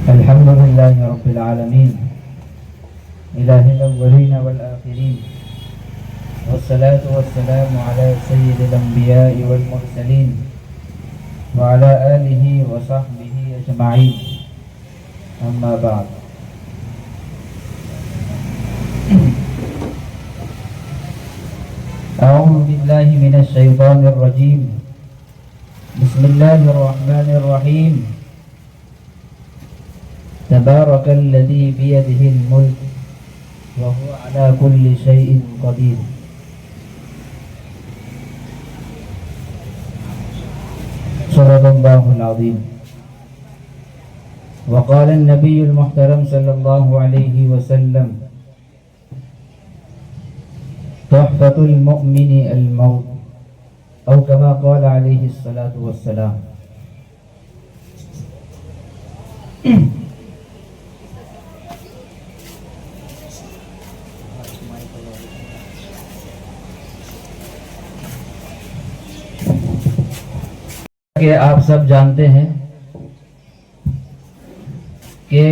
الحمد لله رب العالمين إله الأولين والآخرين والصلاة والسلام على سيد الأنبياء والمرسلين وعلى آله وصحبه أجمعين أما بعد. أعوذ بالله من الشيطان الرجيم. بسم الله الرحمن الرحيم. تبارك الذي بيده الملك وهو على كل شيء قدير. صدق الله العظيم. وقال النبي المحترم صلى الله عليه وسلم: تحفة المؤمن الموت، أو كما قال عليه الصلاة والسلام. کہ آپ سب جانتے ہیں کہ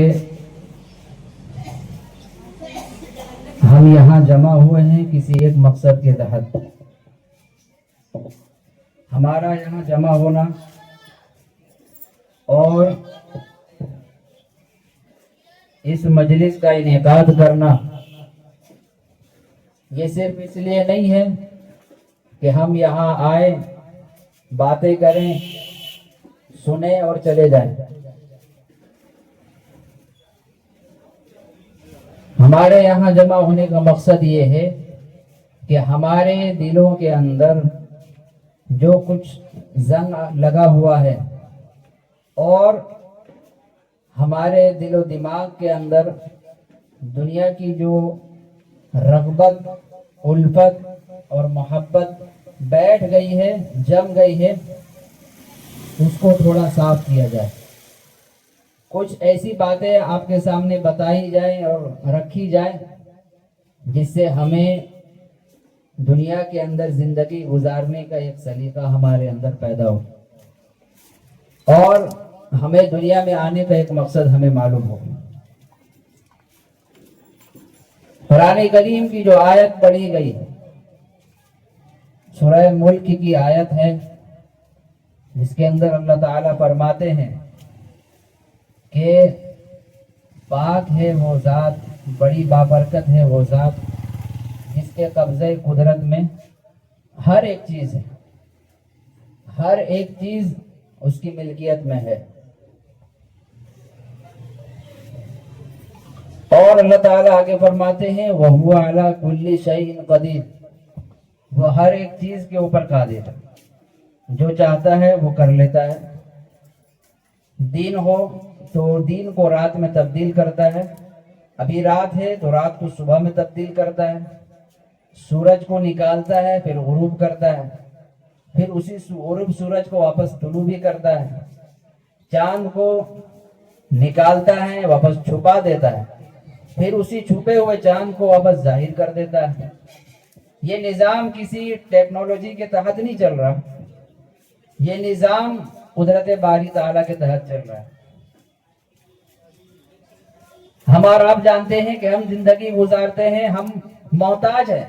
ہم یہاں جمع ہوئے ہیں کسی ایک مقصد کے تحت. ہمارا یہاں جمع ہونا اور اس مجلس کا انعقاد کرنا یہ صرف اس لیے نہیں ہے کہ ہم یہاں آئیں، باتیں کریں، سنیں اور چلے جائیں. ہمارے یہاں جمع ہونے کا مقصد یہ ہے کہ ہمارے دلوں کے اندر جو کچھ زنگ لگا ہوا ہے اور ہمارے دل و دماغ کے اندر دنیا کی جو رغبت، الفت اور محبت بیٹھ گئی ہے، جم گئی ہے، اس کو تھوڑا صاف کیا جائے. کچھ ایسی باتیں آپ کے سامنے بتائی جائیں اور رکھی جائیں جس سے ہمیں دنیا کے اندر زندگی گزارنے کا ایک سلیقہ ہمارے اندر پیدا ہو اور ہمیں دنیا میں آنے کا ایک مقصد ہمیں معلوم ہو. قرآن کریم کی جو آیت پڑھی گئی سورہ ملک کی آیت ہے، جس کے اندر اللہ تعالیٰ فرماتے ہیں کہ پاک ہے وہ ذات، بڑی بابرکت ہے وہ ذات جس کے قبضے قدرت میں ہر ایک چیز ہے، ہر ایک چیز اس کی ملکیت میں ہے. اور اللہ تعالیٰ آگے فرماتے ہیں وَهُوَ عَلَى كُلِّ شَيْءٍ قَدِيرٌ، وہ ہر ایک چیز کے اوپر قادر ہے، جو چاہتا ہے وہ کر لیتا ہے. دن ہو تو دن کو رات میں تبدیل کرتا ہے، ابھی رات ہے تو رات کو صبح میں تبدیل کرتا ہے. سورج کو نکالتا ہے پھر غروب کرتا ہے، پھر اسی غروب سورج کو واپس طلوع بھی کرتا ہے. چاند کو نکالتا ہے واپس چھپا دیتا ہے، پھر اسی چھپے ہوئے چاند کو واپس ظاہر کر دیتا ہے. یہ نظام کسی ٹیکنالوجی کے تحت نہیں چل رہا، یہ نظام قدرت باری تعالیٰ کے تحت چل رہا ہے. ہم اور آپ جانتے ہیں کہ ہم زندگی گزارتے ہیں، ہم محتاج ہیں،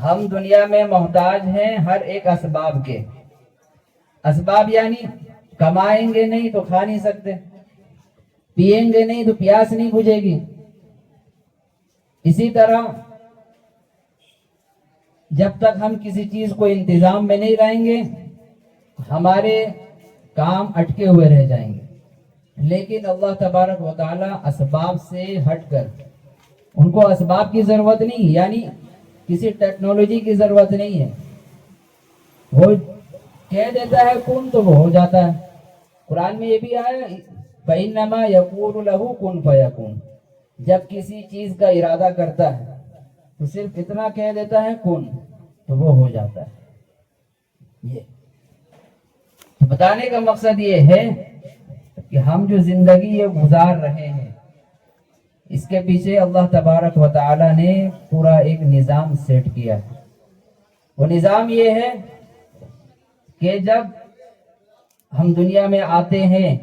ہم دنیا میں محتاج ہیں ہر ایک اسباب کے. اسباب یعنی کمائیں گے نہیں تو کھا نہیں سکتے، پیئیں گے نہیں تو پیاس نہیں بجھے گی. اسی طرح جب تک ہم کسی چیز کو انتظام میں نہیں رہیں گے ہمارے کام اٹکے ہوئے رہ جائیں گے. لیکن اللہ تبارک و تعالی اسباب سے ہٹ کر، ان کو اسباب کی ضرورت نہیں، یعنی کسی ٹیکنالوجی کی ضرورت نہیں ہے. وہ کہہ دیتا ہے کن تو وہ ہو جاتا ہے. قرآن میں یہ بھی آیا فَإِنَّمَا يَقُولُ لَهُ كُن فَيَكُونُ، جب کسی چیز کا ارادہ کرتا ہے تو صرف اتنا کہہ دیتا ہے کن تو وہ ہو جاتا ہے. یہ بتانے کا مقصد یہ ہے کہ ہم جو زندگی یہ گزار رہے ہیں اس کے پیچھے اللہ تبارک و تعالی نے پورا ایک نظام سیٹ کیا ہے. وہ نظام یہ ہے کہ جب ہم دنیا میں آتے ہیں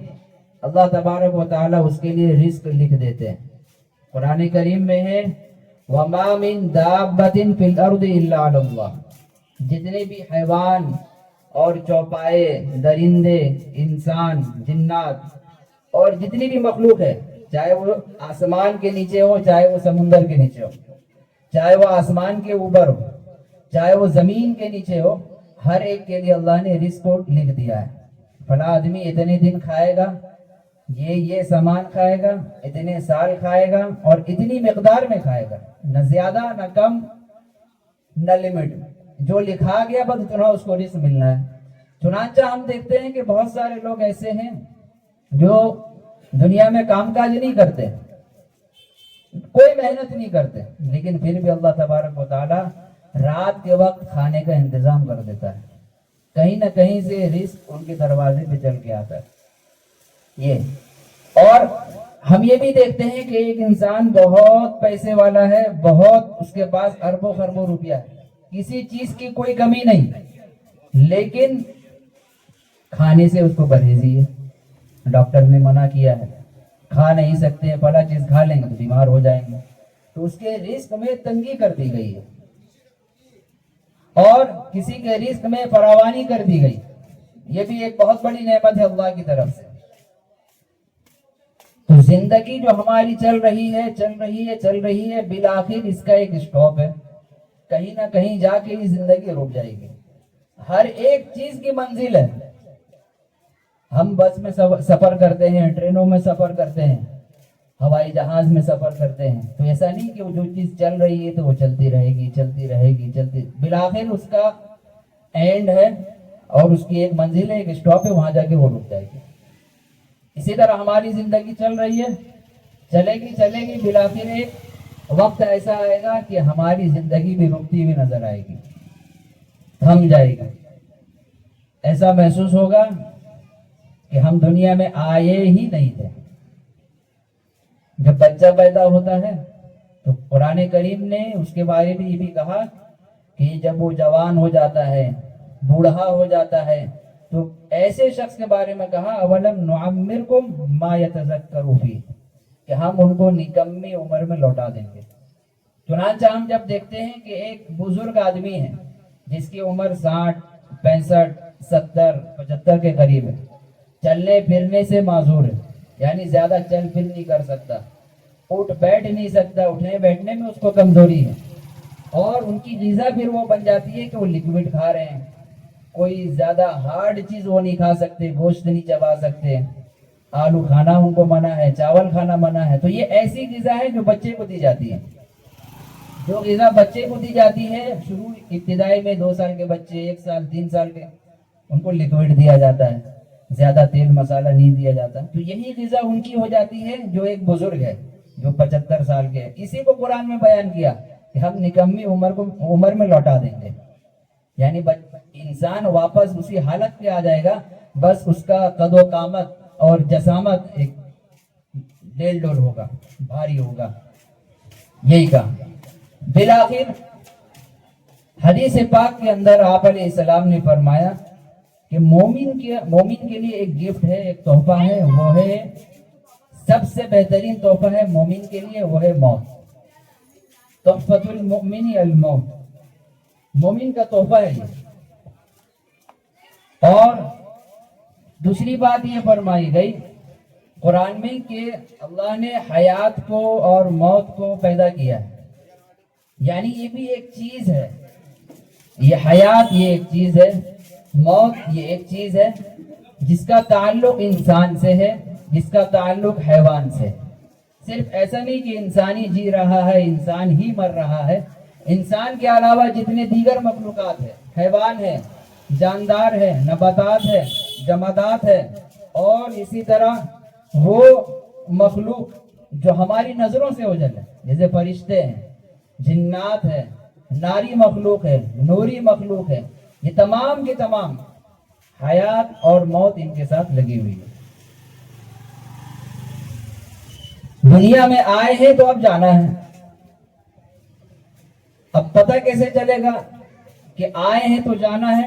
اللہ تبارک و تعالیٰ اس کے لیے رزق لکھ دیتے ہیں. قرآن کریم میں ہے وَمَا مِن دَابَّةٍ فِي الْأَرْضِ إِلَّا عَلَى اللَّهِ. جتنے بھی حیوان اور چوپائے، درندے، انسان، جنات اور جتنی بھی مخلوق ہے، چاہے وہ آسمان کے نیچے ہو، چاہے وہ سمندر کے نیچے ہو، چاہے وہ آسمان کے اوپر ہو، چاہے وہ زمین کے نیچے ہو، ہر ایک کے لیے اللہ نے رزق کو لکھ دیا ہے. فلاں آدمی اتنے دن کھائے گا، یہ سامان کھائے گا، اتنے سال کھائے گا اور اتنی مقدار میں کھائے گا، نہ زیادہ نہ کم نہ لمٹ. جو لکھا گیا بس اتنا اس کو رزق ملنا ہے. چنانچہ ہم دیکھتے ہیں کہ بہت سارے لوگ ایسے ہیں جو دنیا میں کام کاج نہیں کرتے، کوئی محنت نہیں کرتے، لیکن پھر بھی اللہ تبارک و تعالی رات کے وقت کھانے کا انتظام کر دیتا ہے. کہیں نہ کہیں سے رزق ان کے دروازے پہ چل کے آتا ہے. یہ اور ہم یہ بھی دیکھتے ہیں کہ ایک انسان بہت پیسے والا ہے، بہت اس کے پاس اربوں خربوں روپیہ ہے، کسی چیز کی کوئی کمی نہیں، لیکن کھانے سے اس کو پرہیزی ہے. ڈاکٹر نے منع کیا ہے، کھا نہیں سکتے، پلا چیز کھا لیں گے تو بیمار ہو جائیں گے، تو اس کے رزق میں تنگی کر دی گئی ہے اور کسی کے رزق میں فراوانی کر دی گئی. یہ بھی ایک بہت بڑی نعمت ہے اللہ کی طرف سے. تو زندگی جو ہماری چل رہی ہے بالآخر اس کا ایک اسٹاپ ہے. کہیں نہ کہیں جا کے یہ زندگی رک جائے گی. ہر ایک چیز کی منزل ہے. ہم بس میں سفر کرتے ہیں، ٹرینوں میں سفر کرتے ہیں، ہوائی جہاز میں سفر کرتے ہیں، تو ایسا نہیں کہ وہ جو چیز چل رہی ہے تو وہ چلتی رہے گی بالآخر اس کا اینڈ ہے اور اس کی ایک منزل ہے، ایک اسٹاپ ہے، وہاں جا کے وہ رک جائے گی. اسی طرح ہماری زندگی چل رہی ہے، چلے گی بالآخر ایک وقت ایسا آئے گا کہ ہماری زندگی بھی رکتی ہوئی نظر آئے گی، تھم جائے گی. ایسا محسوس ہوگا کہ ہم دنیا میں آئے ہی نہیں تھے. جب بچہ پیدا ہوتا ہے تو قرآن کریم نے اس کے بارے میں یہ بھی کہا کہ جب وہ جوان ہو جاتا ہے، بوڑھا ہو جاتا ہے، تو ایسے شخص کے بارے میں کہا اولم نعمرکم ما یتذکر فیہ، کہ ہم ان کو نکمی عمر میں لوٹا دیں گے. چنانچہ ہم جب دیکھتے ہیں کہ ایک بزرگ آدمی ہے جس کی عمر 60 65 70 75 کے قریب ہے، چلنے پھرنے سے معذور ہے، یعنی زیادہ چل پھر نہیں کر سکتا، اٹھ بیٹھ نہیں سکتا، اٹھنے بیٹھنے میں اس کو کمزوری ہے، اور ان کی غذا پھر وہ بن جاتی ہے کہ وہ لکوڈ کھا رہے ہیں، کوئی زیادہ ہارڈ چیز وہ نہیں کھا سکتے، گوشت نہیں چبا سکتے، آلو کھانا ان کو منع ہے، چاول کھانا منع ہے. تو یہ ایسی غذا ہے جو بچے کو دی جاتی ہے. جو غذا بچے کو دی جاتی ہے، شروع ابتدائی میں 2 سال کے بچے، 1 سال 3 سال کے، ان کو لکوڈ دیا جاتا ہے، زیادہ تیل مسالہ نہیں دیا جاتا. تو یہی غذا ان کی ہو جاتی ہے جو ایک بزرگ ہے جو 75 سال کے ہے. اسی کو قرآن میں بیان کیا کہ ہم نکمی عمر میں لوٹا دیں گے، یعنی انسان واپس اسی حالت پہ آ جائے گا، بس اس کا قد و قامت اور جسامت ایک ڈیل ڈول ہوگا، بھاری ہوگا. یہی کہا. بالآخر حدیث پاک کے اندر آپ علیہ السلام نے فرمایا کہ مومن کے لیے ایک گفٹ ہے، ایک تحفہ ہے، وہ ہے سب سے بہترین تحفہ ہے مومن کے لیے، وہ ہے موت. تحفۃ المؤمن الموت، مومن کا تحفہ ہے یہ. اور دوسری بات یہ فرمائی گئی قرآن میں کہ اللہ نے حیات کو اور موت کو پیدا کیا ہے، یعنی یہ بھی ایک چیز ہے. یہ حیات یہ ایک چیز ہے، موت یہ ایک چیز ہے، جس کا تعلق انسان سے ہے، جس کا تعلق حیوان سے. صرف ایسا نہیں کہ انسان ہی جی رہا ہے، انسان ہی مر رہا ہے. انسان کے علاوہ جتنے دیگر مخلوقات ہیں، حیوان ہے، جاندار ہے، نباتات ہے، جمادات ہے، اور اسی طرح وہ مخلوق جو ہماری نظروں سے اوجھل ہے، جیسے فرشتے ہیں، جنات ہے، ناری مخلوق ہے، نوری مخلوق ہے، یہ تمام کے تمام حیات اور موت ان کے ساتھ لگی ہوئی ہے. دنیا میں آئے ہیں تو اب جانا ہے. اب پتہ کیسے چلے گا کہ آئے ہیں تو جانا ہے؟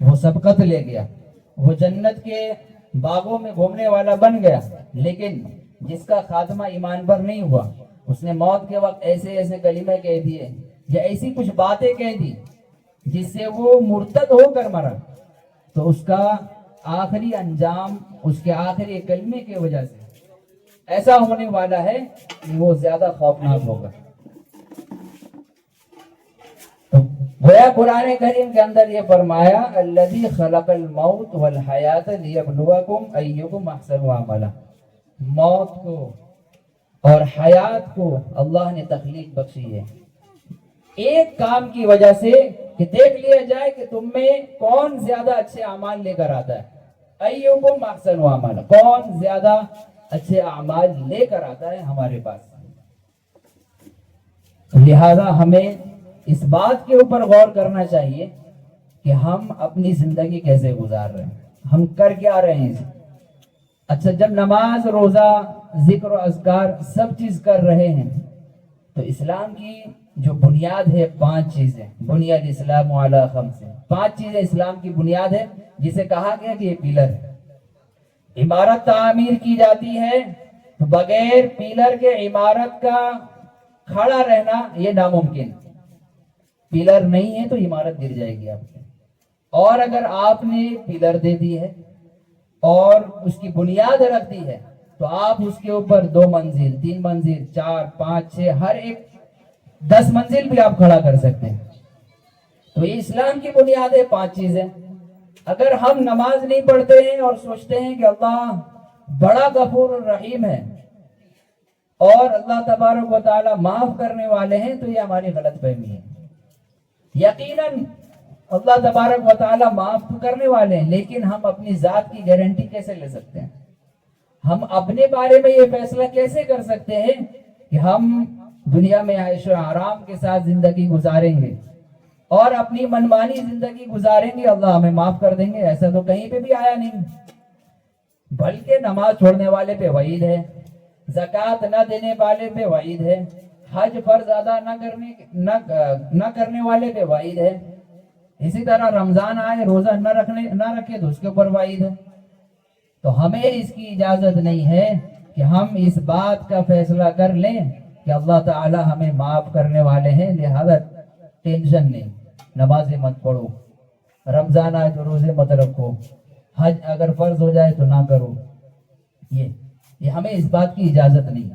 وہ سبقت لے گیا, وہ جنت کے باغوں میں گھومنے والا بن گیا, لیکن جس کا خاتمہ ایمان پر نہیں ہوا, اس نے موت کے وقت ایسے ایسے کلمے کہہ دیے یا ایسی کچھ باتیں کہہ دی جس سے وہ مرتد ہو کر مرا, تو اس کا آخری انجام اس کے آخری کلمے کی وجہ سے ایسا ہونے والا ہے کہ وہ زیادہ خوفناک ہوگا. تو گویا قرآن کریم کے اندر یہ فرمایا الذی خلق الموت والحیات لیبلوکم ایکم احسن عملا, موت کو اور حیات کو اللہ نے تخلیق بخشی ہے ایک کام کی وجہ سے کہ دیکھ لیا جائے کہ تم میں کون زیادہ اچھے اعمال لے کر آتا ہے. ایکم احسن عملا, کون زیادہ اچھے اعمال لے کر آتا ہے ہمارے پاس. لہذا ہمیں اس بات کے اوپر غور کرنا چاہیے کہ ہم اپنی زندگی کیسے گزار رہے ہیں, ہم کر کیا رہے ہیں. اچھا, جب نماز, روزہ, ذکر و اذکار سب چیز کر رہے ہیں تو اسلام کی جو بنیاد ہے 5 چیزیں, بنیاد اسلام علی خمس, 5 چیزیں اسلام کی بنیاد ہے جسے کہا گیا کہ یہ پیلر ہے. عمارت تعمیر کی جاتی ہے تو بغیر پیلر کے عمارت کا کھڑا رہنا یہ ناممکن. پیلر نہیں ہے تو عمارت گر جائے گی آپ کی. اور اگر آپ نے پیلر دے دی ہے اور اس کی بنیاد رکھ دی ہے تو آپ اس کے اوپر 2 منزل, 3 منزل, 4, 5, 6, ہر ایک 10 منزل بھی آپ کھڑا کر سکتے ہیں. تو یہ اسلام کی بنیاد ہے 5 چیزیں. اگر ہم نماز نہیں پڑھتے ہیں اور سوچتے ہیں کہ اللہ بڑا غفور الرحیم ہے اور اللہ تبارک و تعالی معاف کرنے والے ہیں تو یہ ہماری غلط فہمی ہے. یقیناً اللہ تبارک و تعالی معاف کرنے والے ہیں, لیکن ہم اپنی ذات کی گارنٹی کیسے لے سکتے ہیں؟ ہم اپنے بارے میں یہ فیصلہ کیسے کر سکتے ہیں کہ ہم دنیا میں عیش و آرام کے ساتھ زندگی گزاریں گے اور اپنی منمانی زندگی گزاریں گے, اللہ ہمیں معاف کر دیں گے؟ ایسا تو کہیں پہ بھی آیا نہیں. بلکہ نماز چھوڑنے والے پہ وعید ہے, زکوٰۃ نہ دینے والے پہ وعید ہے, حج فرض ادا نہ کرنے والے پہ وعید ہے, اسی طرح رمضان آئے روزہ نہ رکھے تو اس کے اوپر وعید ہے. تو ہمیں اس کی اجازت نہیں ہے کہ ہم اس بات کا فیصلہ کر لیں کہ اللہ تعالی ہمیں معاف کرنے والے ہیں, لہذا ٹینشن نہیں, نمازیں مت پڑھو, رمضان آئے تو روزے مت رکھو, حج اگر فرض ہو جائے تو نہ کرو. یہ ہمیں اس بات کی اجازت نہیں.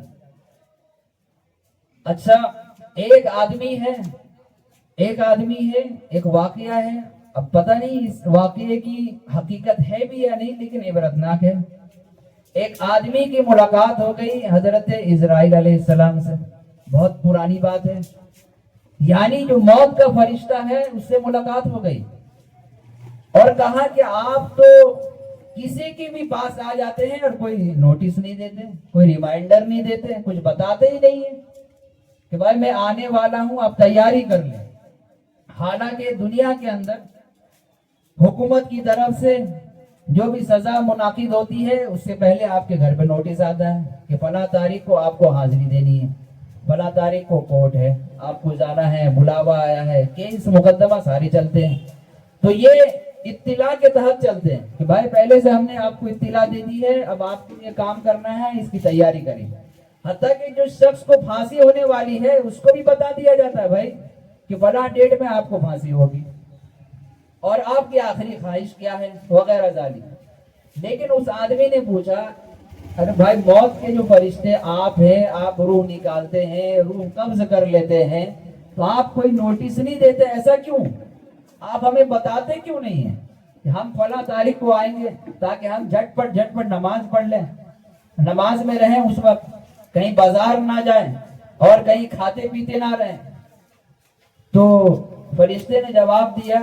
اچھا, ایک آدمی ہے, ایک واقعہ ہے, اب پتہ نہیں اس واقعے کی حقیقت ہے بھی یا نہیں, لیکن عبرتناک ہے. ایک آدمی کی ملاقات ہو گئی حضرت اسرائیل علیہ السلام سے, بہت پرانی بات ہے, یعنی جو موت کا فرشتہ ہے اس سے ملاقات ہو گئی اور کہا کہ آپ تو کسی کی بھی پاس آ جاتے ہیں اور کوئی نوٹس نہیں دیتے, کوئی ریمائنڈر نہیں دیتے, کچھ بتاتے ہی نہیں ہیں کہ بھائی میں آنے والا ہوں, آپ تیاری کر لیں. حالانکہ دنیا کے اندر حکومت کی طرف سے جو بھی سزا منعقد ہوتی ہے اس سے پہلے آپ کے گھر پہ نوٹس آتا ہے کہ فلاں تاریخ کو آپ کو حاضری دینی ہے, فلاں تاریخ کو کورٹ ہے, آپ کو جانا ہے, بلاوا آیا ہے, کیس مقدمہ سارے چلتے ہیں. تو یہ اطلاع کے تحت چلتے ہیں کہ بھائی پہلے سے ہم نے آپ کو اطلاع دے دی ہے, اب آپ کو یہ کام کرنا ہے, اس کی تیاری کریں. حتیٰ کہ جو شخص کو پھانسی ہونے والی ہے اس کو بھی بتا دیا جاتا ہے بھائی کہ فلاں ڈیٹ میں آپ کو پھانسی ہوگی اور آپ کی آخری خواہش کیا ہے وغیرہ ذالک. لیکن اس آدمی نے پوچھا, ارے بھائی موت کے جو فرشتے آپ ہیں, آپ روح نکالتے ہیں, روح قبض کر لیتے ہیں, تو آپ کوئی نوٹس نہیں دیتے, ایسا کیوں؟ آپ ہمیں بتاتے کیوں نہیں ہیں کہ ہم فلاں تاریخ کو آئیں گے تاکہ ہم جھٹ پٹ نماز پڑھ لیں, نماز میں رہیں, اس وقت کہیں بازار نہ جائیں اور کہیں کھاتے پیتے نہ رہیں. تو فرشتے نے جواب دیا,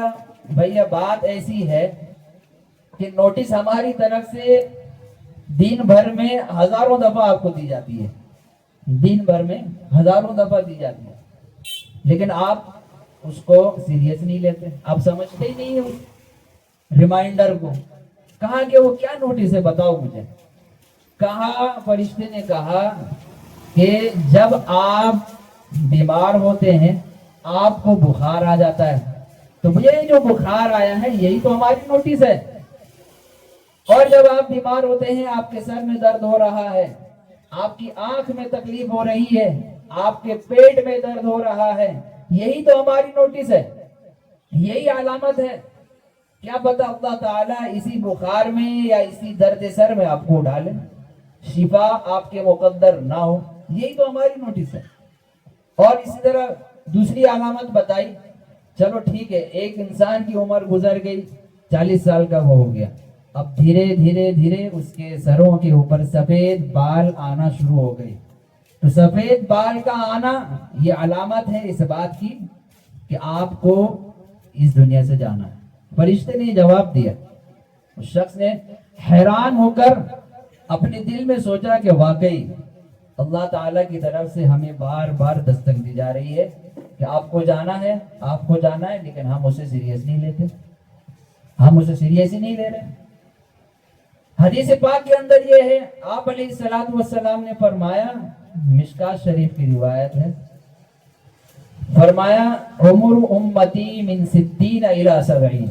بھیا بات ایسی ہے کہ نوٹس ہماری طرف سے دن بھر میں ہزاروں دفعہ آپ کو دی جاتی ہے, دن بھر میں ہزاروں دفعہ دی جاتی ہے, لیکن آپ اس کو سیریس نہیں لیتے, آپ سمجھتے ہی نہیں ہیں اس ریمائنڈر کو. کہا کہ وہ کیا نوٹس ہے بتاؤ مجھے. کہا, فرشتے نے کہا کہ جب آپ بیمار ہوتے ہیں, آپ کو بخار آ جاتا ہے تو یہ جو بخار آیا ہے یہی تو ہماری نوٹس ہے. اور جب آپ بیمار ہوتے ہیں، آپ کے سر میں درد ہو رہا ہے، آپ کی آنکھ میں تکلیف ہو رہی ہے، آپ کے پیٹ میں درد ہو رہا ہے، یہی تو ہماری نوٹس ہے، یہی علامت ہے. کیا پتہ اللہ تعالیٰ اسی بخار میں یا اسی درد سر میں آپ کو ڈالے، شفا آپ کے مقدر نہ ہو. یہی تو ہماری نوٹس ہے. اور اسی طرح دوسری علامت بتائی، چلو ٹھیک ہے، ایک انسان کی عمر گزر گئی، 40 سال کا وہ ہو گیا، اب دھیرے دھیرے دھیرے اس کے سروں کے اوپر سفید بال آنا شروع ہو گئے. تو سفید بال کا آنا یہ علامت ہے اس بات کی کہ آپ کو اس دنیا سے جانا ہے. فرشتے نے جواب دیا. اس شخص نے حیران ہو کر اپنے دل میں سوچا کہ واقعی اللہ تعالیٰ کی طرف سے ہمیں بار بار دستک دی جا رہی ہے کہ آپ کو جانا ہے، آپ کو جانا ہے، لیکن ہم اسے سیریس نہیں لیتے، ہم اسے سیریس ہی نہیں لے رہے. حدیث پاک کے اندر یہ ہے، آپ علیہ الصلوۃ والسلام نے فرمایا، مشکات شریف کی روایت ہے، فرمایا عمر امتی من 60 الی 70.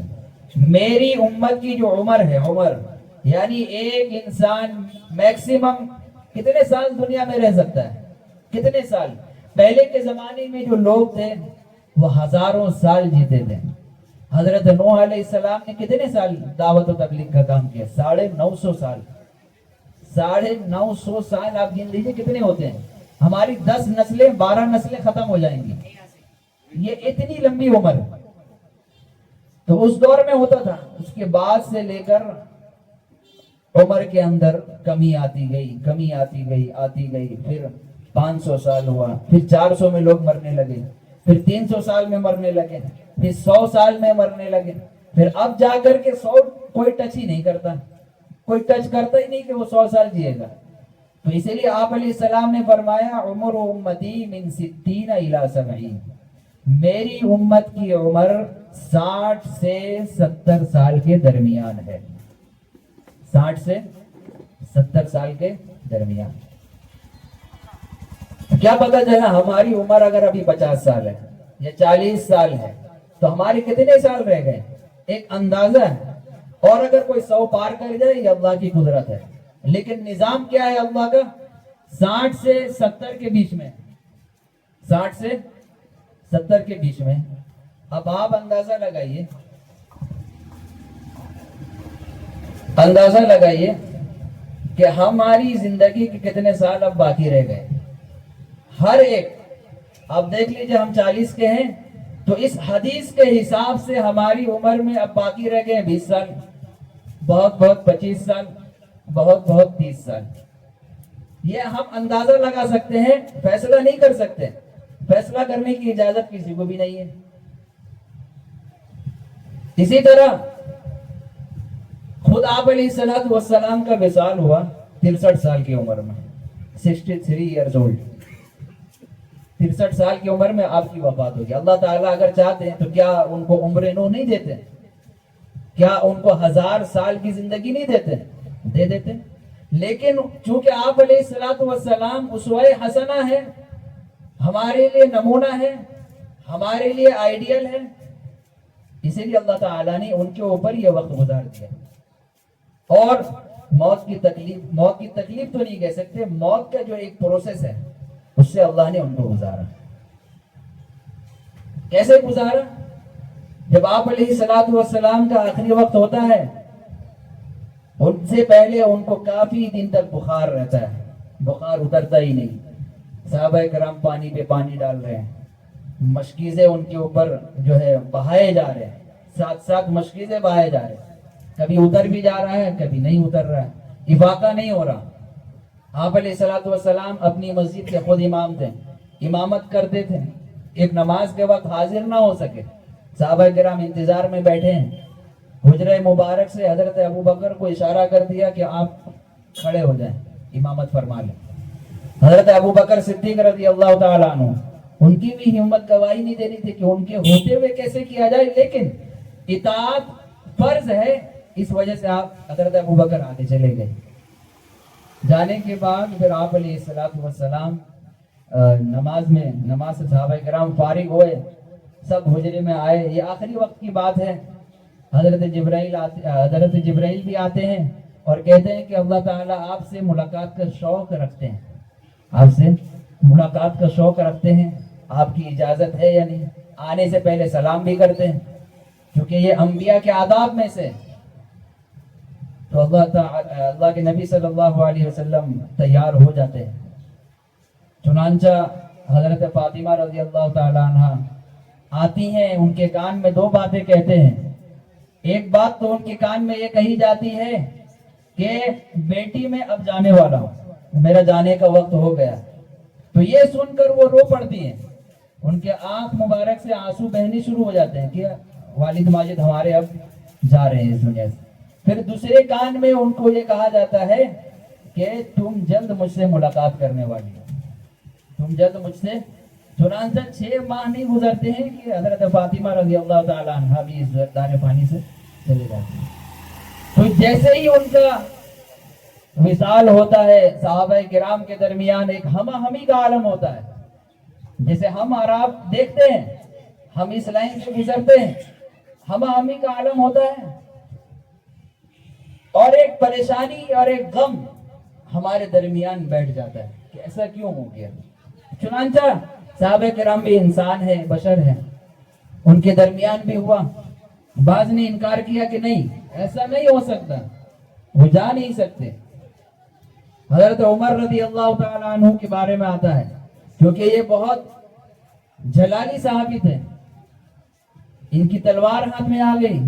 میری امت کی جو عمر ہے، عمر یعنی ایک انسان میکسیمم کتنے سال دنیا میں رہ سکتا ہے؟ کتنے سال؟ پہلے کے زمانے میں جو لوگ تھے وہ ہزاروں سال جیتے تھے. حضرت نوح علیہ السلام نے کتنے سال دعوت و تبلیغ کا کام کیا؟ 950 سال. 950 سال آپ گن لیجیے کتنے ہوتے ہیں. ہماری 10 نسلیں 12 نسلیں ختم ہو جائیں گی. یہ اتنی لمبی عمر ہے. تو اس دور میں ہوتا تھا. اس کے بعد سے لے کر عمر کے اندر کمی آتی گئی، کمی آتی گئی، آتی گئی. پھر 500 سال ہوا، پھر 400 میں لوگ مرنے لگے، پھر 300 سال میں مرنے لگے، پھر 100 سال میں مرنے لگے. پھر اب جا کر کے 100 کوئی ٹچ ہی نہیں کرتا، کوئی ٹچ کرتا ہی نہیں کہ وہ 100 سال جیے گا. تو اسی لیے آپ علیہ السلام نے فرمایا عمر امتی من 60 الی 70. میری امت کی عمر 60 سے 70 سال کے درمیان ہے. 60 سے 70 سال کے درمیان. کیا پتا چلا ہماری عمر اگر ابھی 50 سال ہے یا 40 سال ہے تو ہمارے کتنے سال رہ گئے؟ ایک اندازہ ہے. اور اگر کوئی 100 پار کر جائے یہ اللہ کی قدرت ہے. لیکن نظام کیا ہے اللہ کا؟ 60 سے 70 کے بیچ میں، 60 سے 70 کے بیچ میں. اب آپ اندازہ لگائیے، اندازہ لگائیے کہ ہماری زندگی کے کتنے سال اب باقی رہ گئے. ہر ایک، اب دیکھ لیجئے ہم 40 کے ہیں تو اس حدیث کے حساب سے ہماری عمر میں اب باقی رہ گئے 20 سال، بہت بہت 25 سال، بہت بہت 30 سال. یہ ہم اندازہ لگا سکتے ہیں، فیصلہ نہیں کر سکتے. فیصلہ کرنے کی اجازت کسی کو بھی نہیں ہے. اسی طرح خود آپ علیہ الصلوۃ والسلام کا وصال ہوا 63 سال کی عمر میں، 63 ایئرز اولڈ. 63 سال کی عمر میں آپ کی وفات ہوگی. اللہ تعالیٰ اگر چاہتے ہیں تو کیا ان کو عمر نو نہیں دیتے؟ کیا ان کو 1000 سال کی زندگی نہیں دیتے؟ دے دیتے. لیکن چونکہ آپ علیہ الصلوۃ والسلام اسوہ حسنہ ہے، ہمارے لیے نمونہ ہے، ہمارے لیے آئیڈیل ہے، اسی لیے اللہ تعالیٰ نے ان کے اوپر یہ وقت گزار دیا. اور موت کی تکلیف تو نہیں کہہ سکتے، موت کا جو ایک پروسیس ہے اس سے اللہ نے ان کو گزارا. کیسے گزارا؟ جب آپ علیہ الصلوۃ والسلام کا آخری وقت ہوتا ہے، ان سے پہلے ان کو کافی دن تک بخار رہتا ہے، بخار اترتا ہی نہیں. صحابہ کرام پانی پہ پانی ڈال رہے ہیں، مشکیزیں ان کے اوپر جو ہے بہائے جا رہے ہیں، ساتھ ساتھ مشکیزیں بہائے جا رہے ہیں. کبھی اتر بھی جا رہا ہے، کبھی نہیں اتر رہا ہے، افاقہ نہیں ہو رہا. آپ علیہ الصلوۃ والسلام اپنی مسجد کے خود امام تھے، امامت کرتے تھے. ایک نماز کے وقت حاضر نہ ہو سکے، صحابہ کرام انتظار میں بیٹھے ہیں. حجرہ مبارک سے حضرت ابو بکر کو اشارہ کر دیا کہ آپ کھڑے ہو جائیں، امامت فرما لیں. حضرت ابو بکر صدیق رضی اللہ تعالیٰ عنہ، ان کی بھی ہمت گواہی نہیں دینی تھی کہ ان کے ہوتے ہوئے کیسے کیا جائے، لیکن اطاعت فرض ہے، اس وجہ سے آپ حضرت ابو بکر آگے چلے گئے. جانے کے بعد پھر آپ علیہ الصلوۃ والسلام نماز سے صحابہ کرام فارغ ہوئے. سب حجرے میں آئے. یہ آخری وقت کی بات ہے. حضرت جبرائیل بھی آتے ہیں اور کہتے ہیں کہ اللہ تعالیٰ آپ سے ملاقات کا شوق رکھتے ہیں, آپ سے ملاقات کا شوق رکھتے ہیں, آپ کی اجازت ہے یا نہیں. آنے سے پہلے سلام بھی کرتے ہیں کیونکہ یہ انبیاء کے آداب میں سے. تو اللہ کے نبی صلی اللہ علیہ وسلم تیار ہو جاتے ہیں. چنانچہ حضرت فاطمہ رضی اللہ تعالیٰ عنہ آتی ہیں, ان کے کان میں 2 باتیں کہتے ہیں. ایک بات تو ان کے کان میں یہ کہی جاتی ہے کہ بیٹی میں اب جانے والا ہوں, میرا جانے کا وقت ہو گیا. تو یہ سن کر وہ رو پڑتی ہیں, ان کے آنکھ مبارک سے آنسو بہنے شروع ہو جاتے ہیں کہ والد ماجد ہمارے اب جا رہے ہیں اس دنیا سے. پھر دوسرے کان میں ان کو یہ کہا جاتا ہے کہ تم جلد مجھ سے ملاقات کرنے والی ہو, تم جلد مجھ سے. چنانچہ 6 ماہ نہیں گزرتے ہیں کہ حضرت فاطمہ رضی اللہ تعالیٰ عنہ بھی اس دار فانی سے چلے جاتے ہیں. تو جیسے ہی ان کا وصال ہوتا ہے, صحابہ کرام کے درمیان ایک ہمہ ہمی کا عالم ہوتا ہے. جیسے ہم اور آپ دیکھتے ہیں, ہم اس لائن سے گزرتے ہیں, ہمہ ہمی کا عالم ہوتا ہے, اور ایک پریشانی اور ایک غم ہمارے درمیان بیٹھ جاتا ہے کہ ایسا کیوں ہو گیا. چنانچہ صحابہ کرام بھی انسان ہیں, بشر ہیں, ان کے درمیان بھی ہوا. بعض نے انکار کیا کہ نہیں, ایسا نہیں ہو سکتا, وہ جا نہیں سکتے. حضرت عمر رضی اللہ تعالیٰ عنہ کے بارے میں آتا ہے, کیونکہ یہ بہت جلالی صحابی تھے. ان کی تلوار ہاتھ میں آ گئی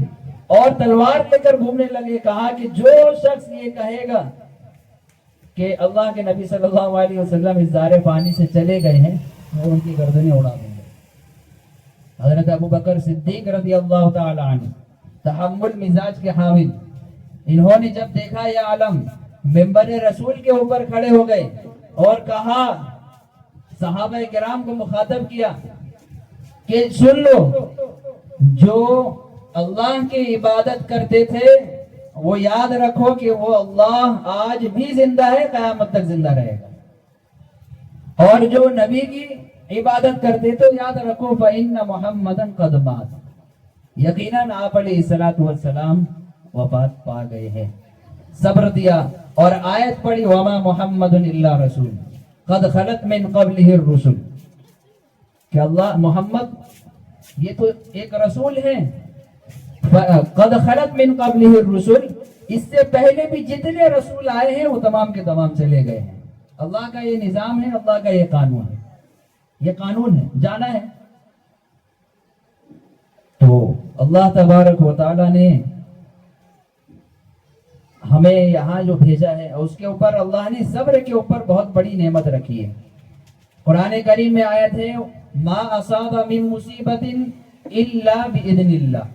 اور تلوار لے کر گھومنے لگے. کہا کہ جو شخص یہ کہے گا کہ اللہ کے نبی صلی اللہ علیہ وسلم اس دار فانی سے چلے گئے ہیں, وہ ان کی گردنیں اڑا دیں گے. حضرت ابو بکر صدیق رضی اللہ تعالی عنہ تحمل مزاج کے حامل, انہوں نے جب دیکھا یہ عالم, منبر رسول کے اوپر کھڑے ہو گئے اور کہا, صحابہ کرام کو مخاطب کیا کہ سن لو, جو اللہ کی عبادت کرتے تھے وہ یاد رکھو کہ وہ اللہ آج بھی زندہ ہے, قیامت تک زندہ رہے گا. اور جو نبی کی عبادت کرتے تو یاد رکھو فَإِنَّ مُحَمَّدًا قَدْ مَاتَ, یقیناً آپ علیہ الصلوۃ والسلام وفات پا گئے ہیں. صبر دیا اور آیت پڑھی وَمَا مُحَمَّدٌ إِلَّا رَسُولٌ قَدْ خَلَتْ مِن قَبْلِهِ الرُّسُلُ, کہ اللہ محمد یہ تو ایک رسول ہے. قَدْ خَلَتْ مِن قَبْلِهِ الرُّسُلُ, اس سے پہلے بھی جتنے رسول آئے ہیں وہ تمام کے تمام چلے گئے ہیں. اللہ کا یہ نظام ہے, اللہ کا یہ قانون ہے, یہ قانون ہے, جانا ہے. تو اللہ تبارک و تعالی نے ہمیں یہاں جو بھیجا ہے اس کے اوپر اللہ نے صبر کے اوپر بہت بڑی نعمت رکھی ہے. قرآن کریم میں آیت ہے ما اصاب من مصیبت الا باذن اللہ,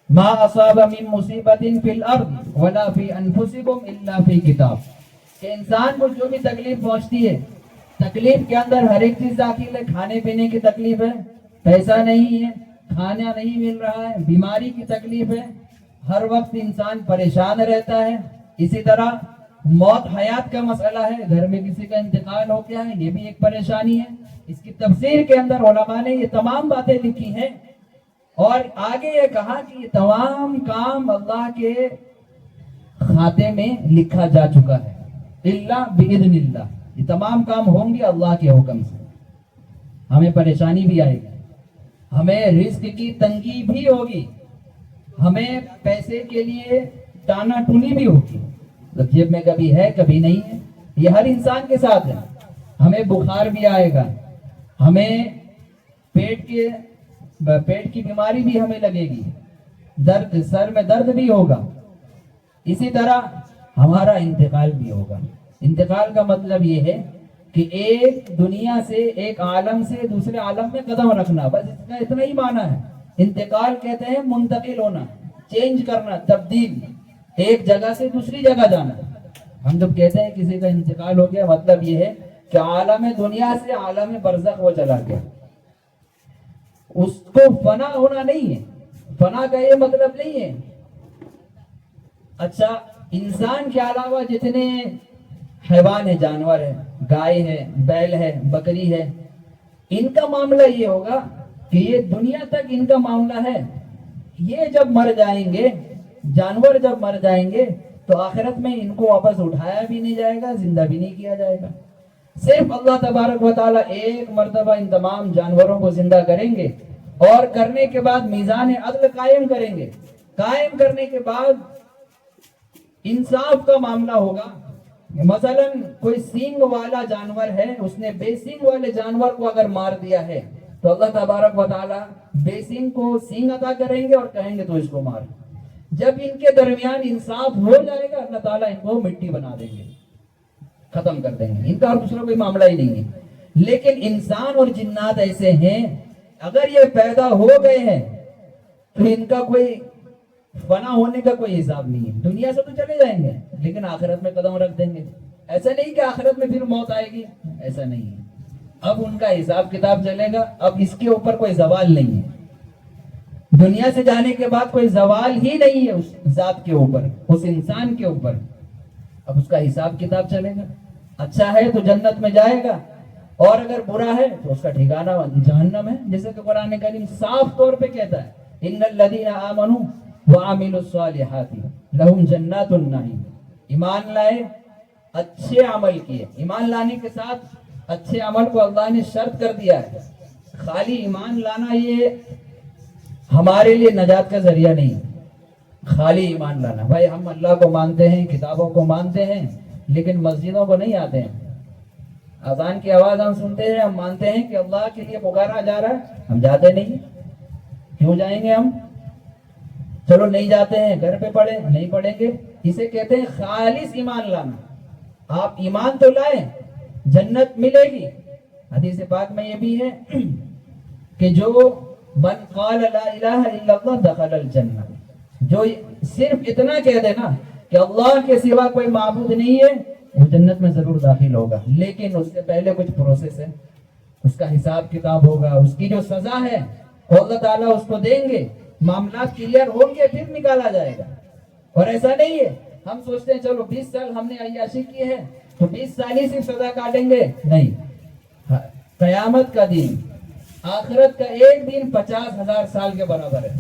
ما اصاب من مصیبت فی الارض ولا فی انفسکم الا فی کتاب, کہ انسان کو جو بھی تکلیف پہنچتی ہے, تکلیف کے اندر ہر ایک چیز داخل ہے. کھانے پینے کی تکلیف ہے, پیسہ نہیں ہے, کھانا نہیں مل رہا ہے, بیماری کی تکلیف ہے, ہر وقت انسان پریشان رہتا ہے. اسی طرح موت حیات کا مسئلہ ہے, گھر میں کسی کا انتقال ہو گیا ہے, یہ بھی ایک پریشانی ہے. اس کی تفسیر کے اندر علماء نے یہ تمام باتیں لکھی ہیں اور آگے یہ کہا کہ یہ تمام کام اللہ کے کھاتے میں لکھا جا چکا ہے. الا باذن اللہ, یہ تمام کام ہوں گے اللہ کے حکم سے. ہمیں پریشانی بھی آئے گی, ہمیں رزق کی تنگی بھی ہوگی, ہمیں پیسے کے لیے ٹانا ٹونی بھی ہوگی, جیب میں کبھی ہے کبھی نہیں ہے, یہ ہر انسان کے ساتھ ہے. ہمیں بخار بھی آئے گا, ہمیں پیٹ کی بیماری بھی ہمیں لگے گی, درد, سر میں درد بھی ہوگا. اسی طرح ہمارا انتقال بھی ہوگا. انتقال کا مطلب یہ ہے کہ ایک دنیا سے, ایک عالم سے دوسرے عالم میں قدم رکھنا, بس اس کا اتنا ہی معنی ہے. انتقال کہتے ہیں منتقل ہونا, چینج کرنا, تبدیل, ایک جگہ سے دوسری جگہ جانا. ہم جب کہتے ہیں کسی کا انتقال ہو گیا, مطلب یہ ہے کہ عالم دنیا سے عالم برزخ وہ چلا گیا. اس کو فنا ہونا نہیں ہے, فنا کا یہ مطلب نہیں ہے. اچھا, انسان کے علاوہ جتنے حیوان ہیں, جانور ہیں, گائے ہے, بیل ہے, بکری ہے, ان کا معاملہ یہ ہوگا کہ یہ دنیا تک ان کا معاملہ ہے. یہ جب مر جائیں گے, جانور جب مر جائیں گے, تو آخرت میں ان کو واپس اٹھایا بھی نہیں جائے گا, زندہ بھی نہیں کیا جائے گا. صرف اللہ تبارک و تعالیٰ ایک مرتبہ ان تمام جانوروں کو زندہ کریں گے, اور کرنے کے بعد میزان عدل قائم کریں گے. قائم کرنے کے بعد انصاف کا معاملہ ہوگا. مثلا کوئی سینگ والا جانور ہے, اس نے بے سینگ والے جانور کو اگر مار دیا ہے, تو اللہ تبارک و تعالیٰ بے سینگ کو سینگ عطا کریں گے اور کہیں گے تو اس کو مار. جب ان کے درمیان انصاف ہو جائے گا, اللہ تعالیٰ ان کو مٹی بنا دیں گے, ختم کر دیں گے. ان کا اور دوسرا کوئی معاملہ ہی نہیں ہے. لیکن انسان اور جنات ایسے ہیں, اگر یہ پیدا ہو گئے ہیں تو ان کا کوئی فنا ہونے کا کوئی حساب نہیں ہے. دنیا سے تو چلے جائیں گے, لیکن آخرت میں قدم رکھ دیں گے. ایسا نہیں کہ آخرت میں پھر موت آئے گی, ایسا نہیں ہے. اب ان کا حساب کتاب چلے گا. اب اس کے اوپر کوئی زوال نہیں ہے. دنیا سے جانے کے بعد کوئی زوال ہی نہیں ہے اس ذات کے اوپر, اس انسان کے اوپر. اب اس کا حساب کتاب چلے گا. اچھا ہے تو جنت میں جائے گا, اور اگر برا ہے تو اس کا ٹھکانہ جہنم ہے. جیسے کہ قرآن کریم صاف طور پہ کہتا ہے, ان الذین آمنوا وعملوا الصالحات لہم جنات النعیم. ایمان لائے, اچھے عمل کیے. ایمان لانے کے ساتھ اچھے عمل کو اللہ نے شرط کر دیا ہے. خالی ایمان لانا یہ ہمارے لیے نجات کا ذریعہ نہیں. خالی ایمان لانا, بھائی ہم اللہ کو مانتے ہیں, کتابوں کو مانتے ہیں, لیکن مسجدوں کو نہیں آتے ہیں. اذان کی آواز ہم سنتے ہیں, ہم مانتے ہیں کہ اللہ کے لیے پکارا جا رہا ہے, ہم جاتے نہیں. کیوں جائیں گے ہم؟ چلو نہیں جاتے ہیں, گھر پہ پڑھیں, نہیں پڑھیں گے. اسے کہتے ہیں خالص ایمان لانا. آپ ایمان تو لائیں, جنت ملے گی. حدیث پاک میں یہ بھی ہے کہ جو من قال لا الہ الا اللہ دخل الجنہ, جو صرف اتنا کہہ دینا کہ اللہ کے سوا کوئی معبود نہیں ہے, وہ جنت میں ضرور داخل ہوگا. لیکن اس سے پہلے کچھ پروسیس ہے, اس کا حساب کتاب ہوگا, اس کی جو سزا ہے وہ اللہ تعالیٰ اس کو دیں گے. معاملات کلیئر ہوں گے پھر نکالا جائے گا. اور ایسا نہیں ہے ہم سوچتے ہیں چلو 20 سال ہم نے عیاشی کی ہے تو 20 سال ہی صرف سزا کاٹیں گے. نہیں, قیامت کا دن, آخرت کا ایک دن 50,000 سال کے برابر ہے.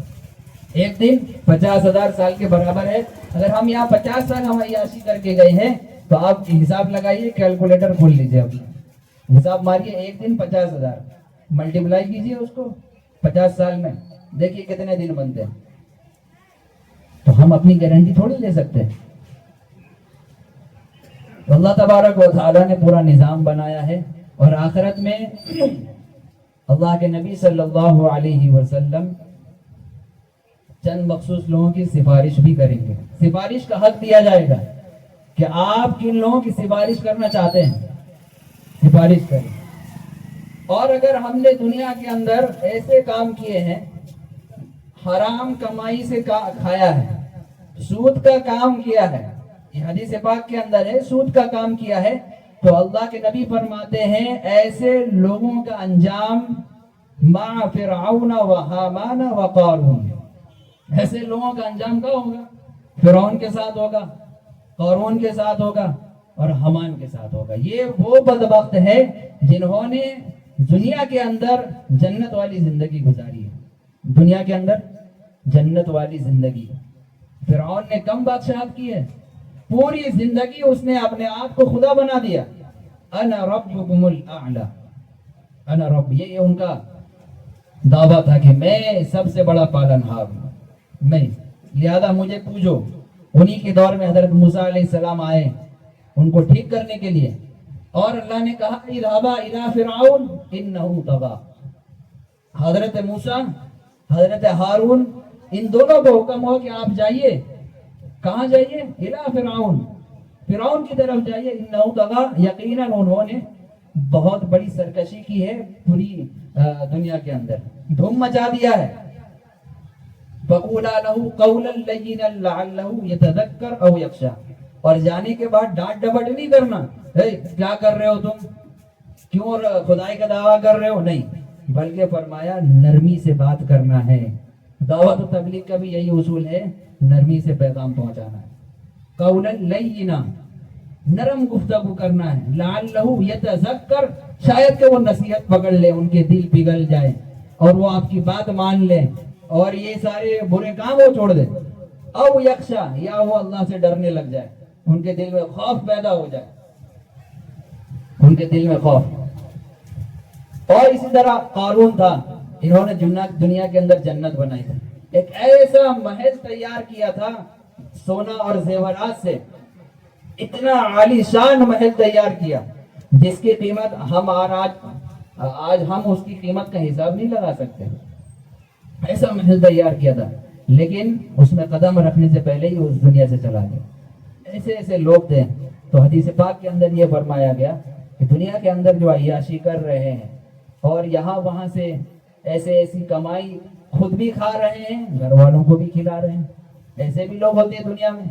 ایک دن 50,000 سال کے برابر ہے. اگر ہم یہاں 50 سال ہم عیاشی کر کے گئے ہیں تو آپ حساب لگائیے, کیلکولیٹر کھول لیجیے, اپنا حساب ماریے. ایک دن 50,000 ملٹیپلائی کیجیے اس کو 50 سال میں, دیکھیے کتنے دن بنتے ہیں. تو ہم اپنی گارنٹی تھوڑی لے سکتے ہیں. اللہ تبارک و تعالیٰ نے پورا نظام بنایا ہے. اور آخرت میں اللہ کے نبی صلی اللہ علیہ وسلم چند مخصوص لوگوں کی سفارش بھی کریں گے. سفارش کا حق دیا جائے گا کہ آپ کن لوگوں کی سفارش کرنا چاہتے ہیں, سفارش کریں. اور اگر ہم نے دنیا کے اندر ایسے کام کیے ہیں, حرام کمائی سے کھایا ہے, سود کا کام کیا ہے, یہ حدیث پاک کے اندر ہے, سود کا کام کیا ہے, تو اللہ کے نبی فرماتے ہیں ایسے لوگوں کا انجام مع فرعون و حامان و قارون. ایسے لوگوں کا انجام کیا ہوگا؟ فرعون کے ساتھ ہوگا, قارون کے ساتھ ہوگا, اور حامان کے ساتھ ہوگا. یہ وہ بدبخت ہے جنہوں نے دنیا کے اندر جنت والی زندگی گزاری ہے. دنیا کے اندر جنت والی زندگی. فرعون نے کم بادشاہت کی ہے, پوری زندگی اس نے اپنے آپ کو خدا بنا دیا. انا ربکم الاعلی, انا رب, یہ ان کا دعویٰ تھا کہ میں سب سے بڑا پالنہار ہوں, میں, لہذا مجھے پوجو. انہی کے دور میں حضرت موسیٰ علیہ السلام آئے ان کو ٹھیک کرنے کے لیے, اور اللہ نے کہا اذهبا الی فرعون انہ طغی. حضرت موسیٰ, حضرت ہارون, ان دونوں کو حکم ہو کہ آپ جائیے. کہاں جائیے؟ الی فرعون, فرعون کی طرف جائیے. انہ طغی, یقیناً انہوں نے بہت بڑی سرکشی کی ہے پوری دنیا کے اندر, دھوم مچا دیا ہے. فقولا لہ قولا لینا لعلہ یتذکر او یخشی. اور جانے کے بعد ڈانٹ ڈپٹ نہیں کرنا, کیا کر رہے ہو تم, کیوں خدائی کا دعویٰ کر رہے ہو, نہیں, بلکہ فرمایا نرمی سے بات کرنا ہے. دعوت و تبلیغ کا بھی یہی اصول ہے, نرمی سے پیغام پہنچانا ہے. قولا لینا, نرم گفتگو کرنا ہے. لعلہ یتذکر, شاید کہ وہ نصیحت پکڑ لے, ان کے دل پگھل جائے. اور وہ آپ کی بات مان لیں اور یہ سارے برے کام وہ چھوڑ دیں. او یخشا, یا وہ اللہ سے ڈرنے لگ جائے, ان کے دل میں خوف پیدا ہو جائے, ان کے دل میں خوف. اور اسی طرح قارون تھا, انہوں نے دنیا کے اندر جنت بنائی تھی, ایک ایسا محل تیار کیا تھا سونا اور زیورات سے, اتنا عالی شان محل تیار کیا جس کی قیمت آج ہم اس کی قیمت کا حساب نہیں لگا سکتے. ایسا محل تیار کیا تھا, لیکن اس میں قدم رکھنے سے پہلے ہی اس دنیا سے چلا گیا. ایسے ایسے لوگ تھے. تو حدیث پاک کے اندر یہ فرمایا گیا کہ دنیا کے اندر جو عیاشی کر رہے ہیں اور یہاں وہاں سے ایسی کمائی خود بھی کھا رہے ہیں, گھر والوں کو بھی کھلا رہے ہیں, ایسے بھی لوگ ہوتے ہیں دنیا میں.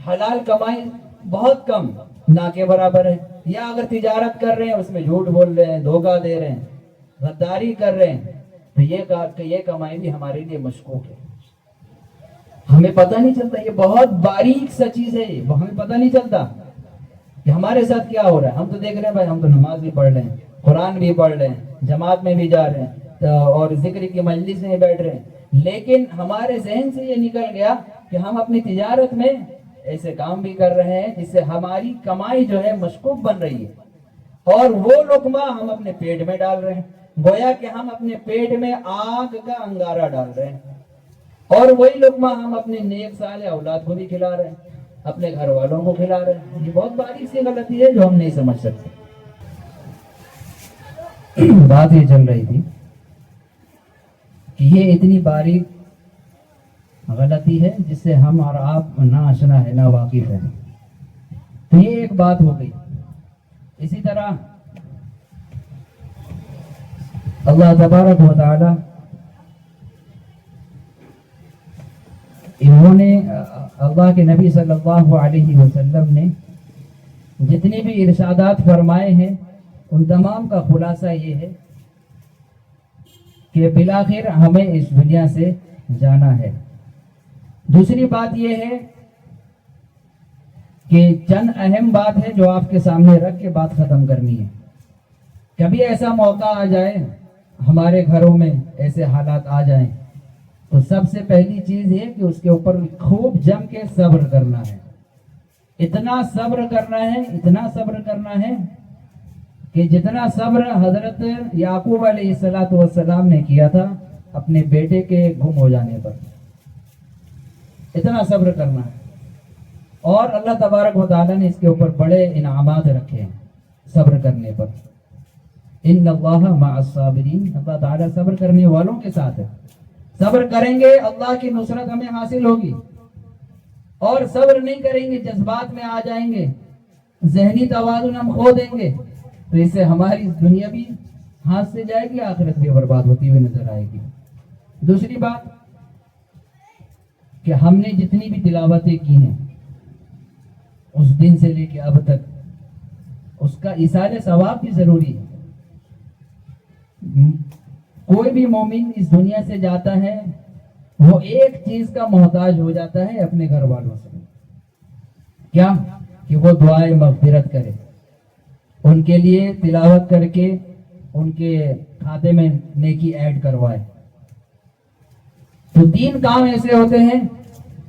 حلال کمائی بہت کم, نہ کے برابر ہے. یا اگر تجارت کر رہے ہیں اس میں جھوٹ بول رہے ہیں, دھوکہ دے رہے ہیں, غداری کر رہے ہیں, تو یہ کمائی بھی ہمارے لیے مشکوک ہے. ہمیں پتہ نہیں چلتا, یہ بہت باریک سا چیز ہے, وہ ہمیں پتہ نہیں چلتا کہ ہمارے ساتھ کیا ہو رہا ہے. ہم تو دیکھ رہے ہیں بھائی, ہم تو نماز بھی پڑھ رہے ہیں, قرآن بھی پڑھ رہے ہیں, جماعت میں بھی جا رہے ہیں اور ذکر کی مجلس میں بیٹھ رہے ہیں, لیکن ہمارے ذہن سے یہ نکل گیا کہ ہم اپنی تجارت میں ایسے کام بھی کر رہے ہیں جس سے ہماری کمائی جو ہے مشکوک بن رہی ہے, اور وہ لقمہ ہم اپنے پیٹ میں ڈال رہے ہیں, گویا کہ ہم اپنے پیٹ میں آگ کا انگارہ ڈال رہے ہیں, اور وہی لقمہ ہم اپنے نیک صالح اولاد کو بھی کھلا رہے ہیں, اپنے گھر والوں کو کھلا رہے ہیں. یہ بہت باریک سی غلطی ہے جو ہم نہیں سمجھ سکتے. بات یہ چل رہی تھی کہ یہ اتنی باریک غلطی ہے جس سے ہم اور آپ نہ آشنا ہے, نہ واقف ہے. تو یہ ایک بات ہو گئی. اسی طرح اللہ تبارک و تعالی انہوں نے, اللہ کے نبی صلی اللہ علیہ وسلم نے جتنے بھی ارشادات فرمائے ہیں ان تمام کا خلاصہ یہ ہے کہ بالآخر ہمیں اس دنیا سے جانا ہے. دوسری بات یہ ہے کہ چند اہم بات ہے جو آپ کے سامنے رکھ کے بات ختم کرنی ہے. کبھی ایسا موقع آ جائے, ہمارے گھروں میں ایسے حالات آ جائیں, تو سب سے پہلی چیز یہ کہ اس کے اوپر خوب جم کے صبر کرنا ہے. اتنا صبر کرنا ہے, اتنا صبر کرنا ہے کہ جتنا صبر حضرت یعقوب علیہ السلام نے کیا تھا اپنے بیٹے کے گم ہو جانے پر, اتنا صبر کرنا ہے. اور اللہ تبارک و تعالیٰ نے اس کے اوپر بڑے انعامات رکھے ہیں صبر کرنے پر. ان اللہ مع الصابرین, اللہ تعالیٰ صبر کرنے والوں کے ساتھ ہے. صبر کریں گے اللہ کی نصرت ہمیں حاصل ہوگی, اور صبر نہیں کریں گے, جذبات میں آ جائیں گے, ذہنی توازن ہم کھو دیں گے, تو اس سے ہماری دنیا بھی ہاتھ سے جائے گی, آخرت بھی برباد ہوتی ہوئی نظر آئے گی. دوسری بات کہ ہم نے جتنی بھی تلاوتیں کی ہیں اس دن سے لے کے اب تک, اس کا ایصال ثواب بھی ضروری ہے. کوئی بھی مومن اس دنیا سے جاتا ہے وہ ایک چیز کا محتاج ہو جاتا ہے, اپنے گھر والوں سے. کیا؟ کہ وہ دعائے مغفرت کرے, ان کے لیے تلاوت کر کے ان کے کھاتے میں نیکی ایڈ کروائے. تو 3 کام ایسے ہوتے ہیں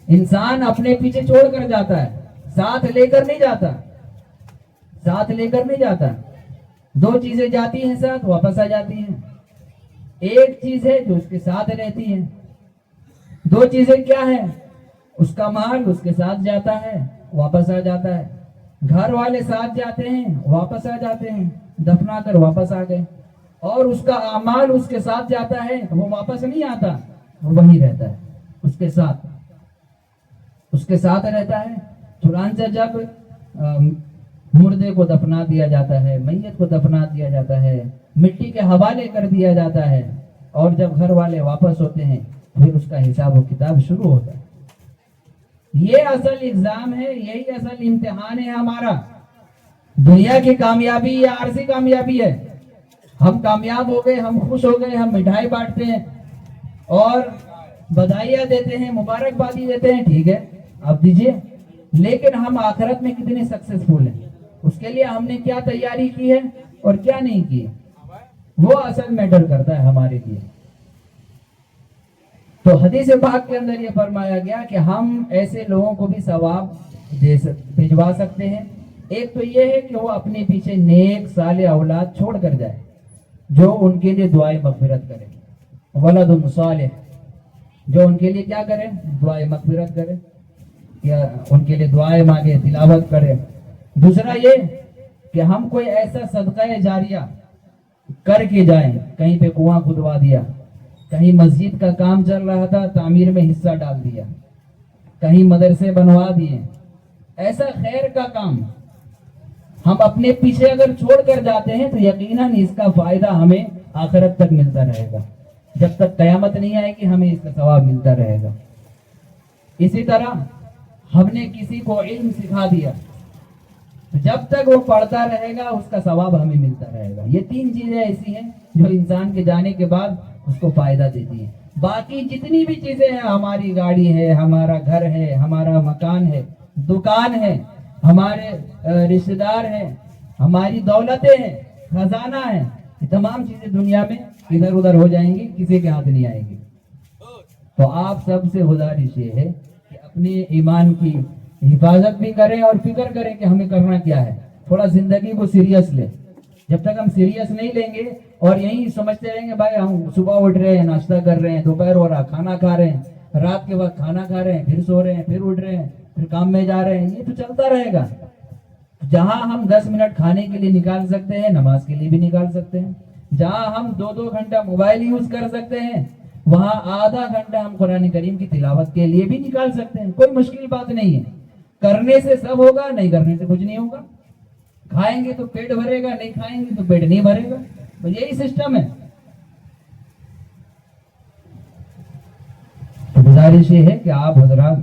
انسان اپنے پیچھے چھوڑ کر جاتا ہے, ساتھ لے کر نہیں جاتا, ساتھ لے کر نہیں جاتا. 2 چیزیں جاتی ہیں ساتھ, واپس آ جاتی ہیں. ایک چیز ہے جو اس کے ساتھ رہتی ہے. 2 چیزیں کیا ہیں؟ اس کا مال اس کے ساتھ جاتا ہے, واپس آ جاتا ہے. گھر والے ساتھ جاتے ہیں, واپس آ جاتے ہیں, دفنا کر واپس آ گئے. اور اس کا اعمال اس کے ساتھ جاتا ہے, وہ واپس نہیں آتا, وہ وہیں رہتا ہے اس کے ساتھ, اس کے ساتھ رہتا ہے. چنانچہ جب مردے کو دفنا دیا جاتا ہے, میت کو دفنا دیا جاتا ہے, مٹی کے حوالے کر دیا جاتا ہے, اور جب گھر والے واپس ہوتے ہیں پھر اس کا حساب و کتاب شروع ہوتا ہے. یہ اصل ایگزام ہے, یہی اصل امتحان ہے ہمارا. دنیا کی کامیابی یا عارضی کامیابی ہے. ہم کامیاب ہو گئے, ہم خوش ہو گئے, ہم مٹھائی بانٹتے ہیں اور بدھائیاں دیتے ہیں, مبارکبادی دیتے ہیں, ٹھیک ہے آپ دیجئے, لیکن ہم آخرت میں کتنے سکسیسفل ہیں, اس کے لیے ہم نے کیا تیاری کی ہے اور کیا نہیں کی, وہ اصل میٹر کرتا ہے ہمارے لیے. تو حدیث پاک کے اندر یہ فرمایا گیا کہ ہم ایسے لوگوں کو بھی ثواب بھجوا سکتے ہیں. ایک تو یہ ہے کہ وہ اپنے پیچھے نیک صالح اولاد چھوڑ کر جائے جو ان کے لیے دعائیں مغفرت کرے. ولد صالح، جو ان کے لیے کیا کرے؟ دعائیں مغفرت کرے، یا ان کے لیے دعائیں مانگے، تلاوت کرے. دوسرا یہ کہ ہم کوئی ایسا صدقہ جاریہ کر کے جائیں، کہیں پہ کنواں کھدوا دیا، کہیں مسجد کا کام چل رہا تھا تعمیر میں حصہ ڈال دیا، کہیں مدرسے بنوا دیے. ایسا خیر کا کام ہم اپنے پیچھے اگر چھوڑ کر جاتے ہیں تو یقیناً اس کا فائدہ ہمیں آخرت تک ملتا رہے گا. جب تک قیامت نہیں آئے گی ہمیں اس کا ثواب ملتا رہے گا. اسی طرح ہم نے کسی کو علم سکھا دیا، جب تک وہ پڑھتا رہے گا اس کا ثواب ہمیں ملتا رہے گا. یہ تین چیزیں ایسی ہیں جو انسان کے جانے کے بعد اس کو فائدہ دیتی ہیں. باقی جتنی بھی چیزیں ہیں، ہماری گاڑی ہے، ہمارا گھر ہے، ہمارا مکان ہے، دکان ہے، ہمارے رشتہ دار ہیں، ہماری دولتیں ہیں، خزانہ ہے، یہ تمام چیزیں دنیا میں ادھر ادھر ہو جائیں گی، کسی کے ہاتھ نہیں آئیں گی. تو آپ سب سے گزارش یہ ہے کہ اپنے ایمان کی حفاظت بھی کریں اور فکر کریں کہ ہمیں کرنا کیا ہے. تھوڑا زندگی کو سیریس لیں. جب تک ہم سیریس نہیں لیں گے اور یہی سمجھتے رہیں گے بھائی ہم صبح اٹھ رہے ہیں، ناشتہ کر رہے ہیں، دوپہر ہو رہا کھانا کھا رہے ہیں، رات کے وقت کھانا کھا رہے ہیں، پھر سو رہے ہیں، پھر اٹھ رہے ہیں، پھر کام میں جا رہے ہیں، یہ تو چلتا رہے گا. جہاں ہم 10 منٹ کھانے کے لیے نکال سکتے ہیں، نماز کے لیے بھی نکال سکتے ہیں. جہاں ہم 2 گھنٹہ موبائل یوز کر سکتے ہیں، وہاں آدھا گھنٹہ ہم قرآن کریم کی تلاوت کے لیے بھی نکال سکتے ہیں. کوئی مشکل بات نہیں ہے. کرنے سے سب ہوگا، نہیں کرنے سے کچھ نہیں ہوگا. کھائیں گے تو پیٹ بھرے گا، نہیں کھائیں گے تو پیٹ نہیں بھرے گا. تو یہی سسٹم ہے. تو گزارش یہ ہے کہ آپ حضرات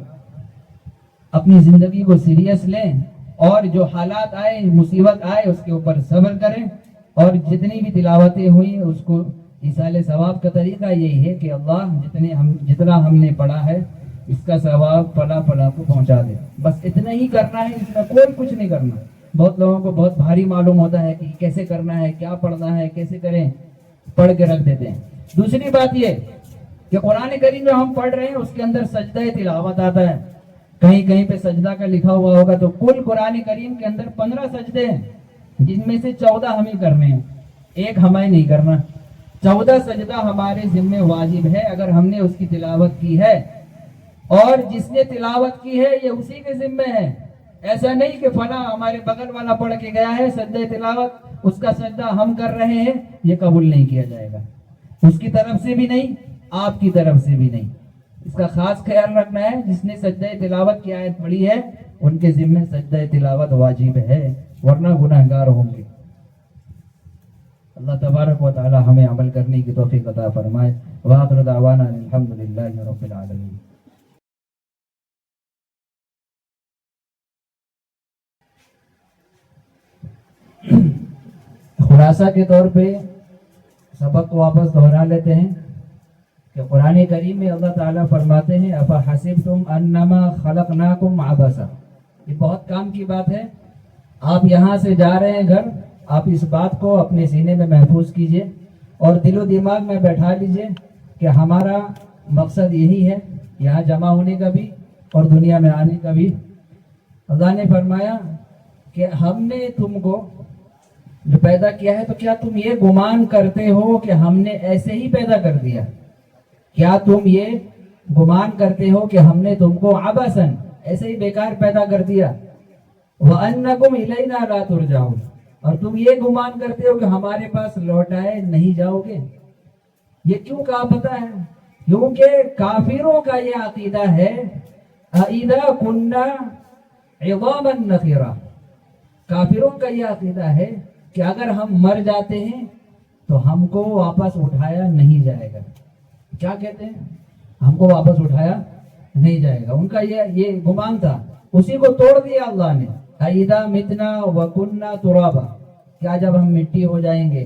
اپنی زندگی کو سیریس لیں اور جو حالات آئے، مصیبت آئے، اس کے اوپر صبر کریں. اور جتنی بھی تلاوتیں ہوئی اس کو ایصال ثواب کا طریقہ یہی ہے کہ اللہ جتنا ہم نے پڑھا ہے اس کا ثواب پلا پلا کو پہنچا دے. بس اتنا ہی کرنا ہے، اس میں کوئی کچھ نہیں کرنا. بہت لوگوں کو بہت بھاری معلوم ہوتا ہے کہ کیسے کرنا ہے، کیا پڑھنا ہے، کیسے کریں، پڑھ کے رکھ دیتے ہیں. دوسری بات یہ کہ قرآن کریم جو ہم پڑھ رہے ہیں اس کے اندر سجدہ تلاوت آتا ہے. کہیں کہیں پہ سجدہ کا لکھا ہوا ہوگا. تو کل قرآن کریم کے اندر 15 سجدے ہیں، جن میں سے 14 ہمیں کرنے ہیں، ایک ہمیں نہیں کرنا. 14 سجدہ ہمارے ذمہ واجب ہے اگر ہم نے اس کی تلاوت کی ہے. اور جس نے تلاوت کی ہے یہ اسی کے ذمہ ہے. ایسا نہیں کہ فلاں ہمارے بغل والا پڑھ کے گیا ہے سجدہ تلاوت، اس کا سجدہ ہم کر رہے ہیں، یہ قبول نہیں کیا جائے گا. اس کی طرف سے بھی نہیں، آپ کی طرف سے بھی نہیں. اس کا خاص خیال رکھنا ہے. جس نے سجدہ تلاوت کی آیت پڑھی ہے ان کے ذمہ سجدہ تلاوت واجب ہے، ورنہ گناہگار ہوں گے. اللہ تبارک و تعالی ہمیں عمل کرنے کی توفیق عطا فرمائے. وآخر دعوانا الحمدللہ رب العالمین. خلاصہ کے طور پہ سبق کو واپس دہرا لیتے ہیں کہ قرآن کریم میں اللہ تعالیٰ فرماتے ہیں افحسبتم انما خلقناکم عبثا. یہ بہت کام کی بات ہے. آپ یہاں سے جا رہے ہیں گھر، آپ اس بات کو اپنے سینے میں محفوظ کیجئے اور دل و دماغ میں بیٹھا لیجئے کہ ہمارا مقصد یہی ہے، یہاں جمع ہونے کا بھی اور دنیا میں آنے کا بھی. اللہ نے فرمایا کہ ہم نے تم کو جو پیدا کیا ہے تو کیا تم یہ گمان کرتے ہو کہ ہم نے ایسے ہی پیدا کر دیا؟ کیا تم یہ گمان کرتے ہو کہ ہم نے تم کو عبثاً ایسے ہی بیکار پیدا کر دیا؟ وَأَنَّكُمْ إِلَيْنَا لَا تُرْجَعُونَ، اور تم یہ گمان کرتے ہو کہ ہمارے پاس لوٹائے نہیں جاؤ گے. یہ کیوں کہا پتہ ہے؟ کیونکہ کافروں کا یہ عقیدہ ہے أَإِذَا كُنَّا عِظَامًا نَخِرًا. کافروں کا یہ عقیدہ ہے کہ اگر ہم مر جاتے ہیں تو ہم کو واپس اٹھایا نہیں جائے گا. کیا کہتے ہیں؟ ہم کو واپس اٹھایا نہیں جائے گا. ان کا یہ گمان تھا. اسی کو توڑ دیا اللہ نے. اِذَا مِتْنَا وَكُنَّا تُرَابًا، کیا جب ہم مٹی ہو جائیں گے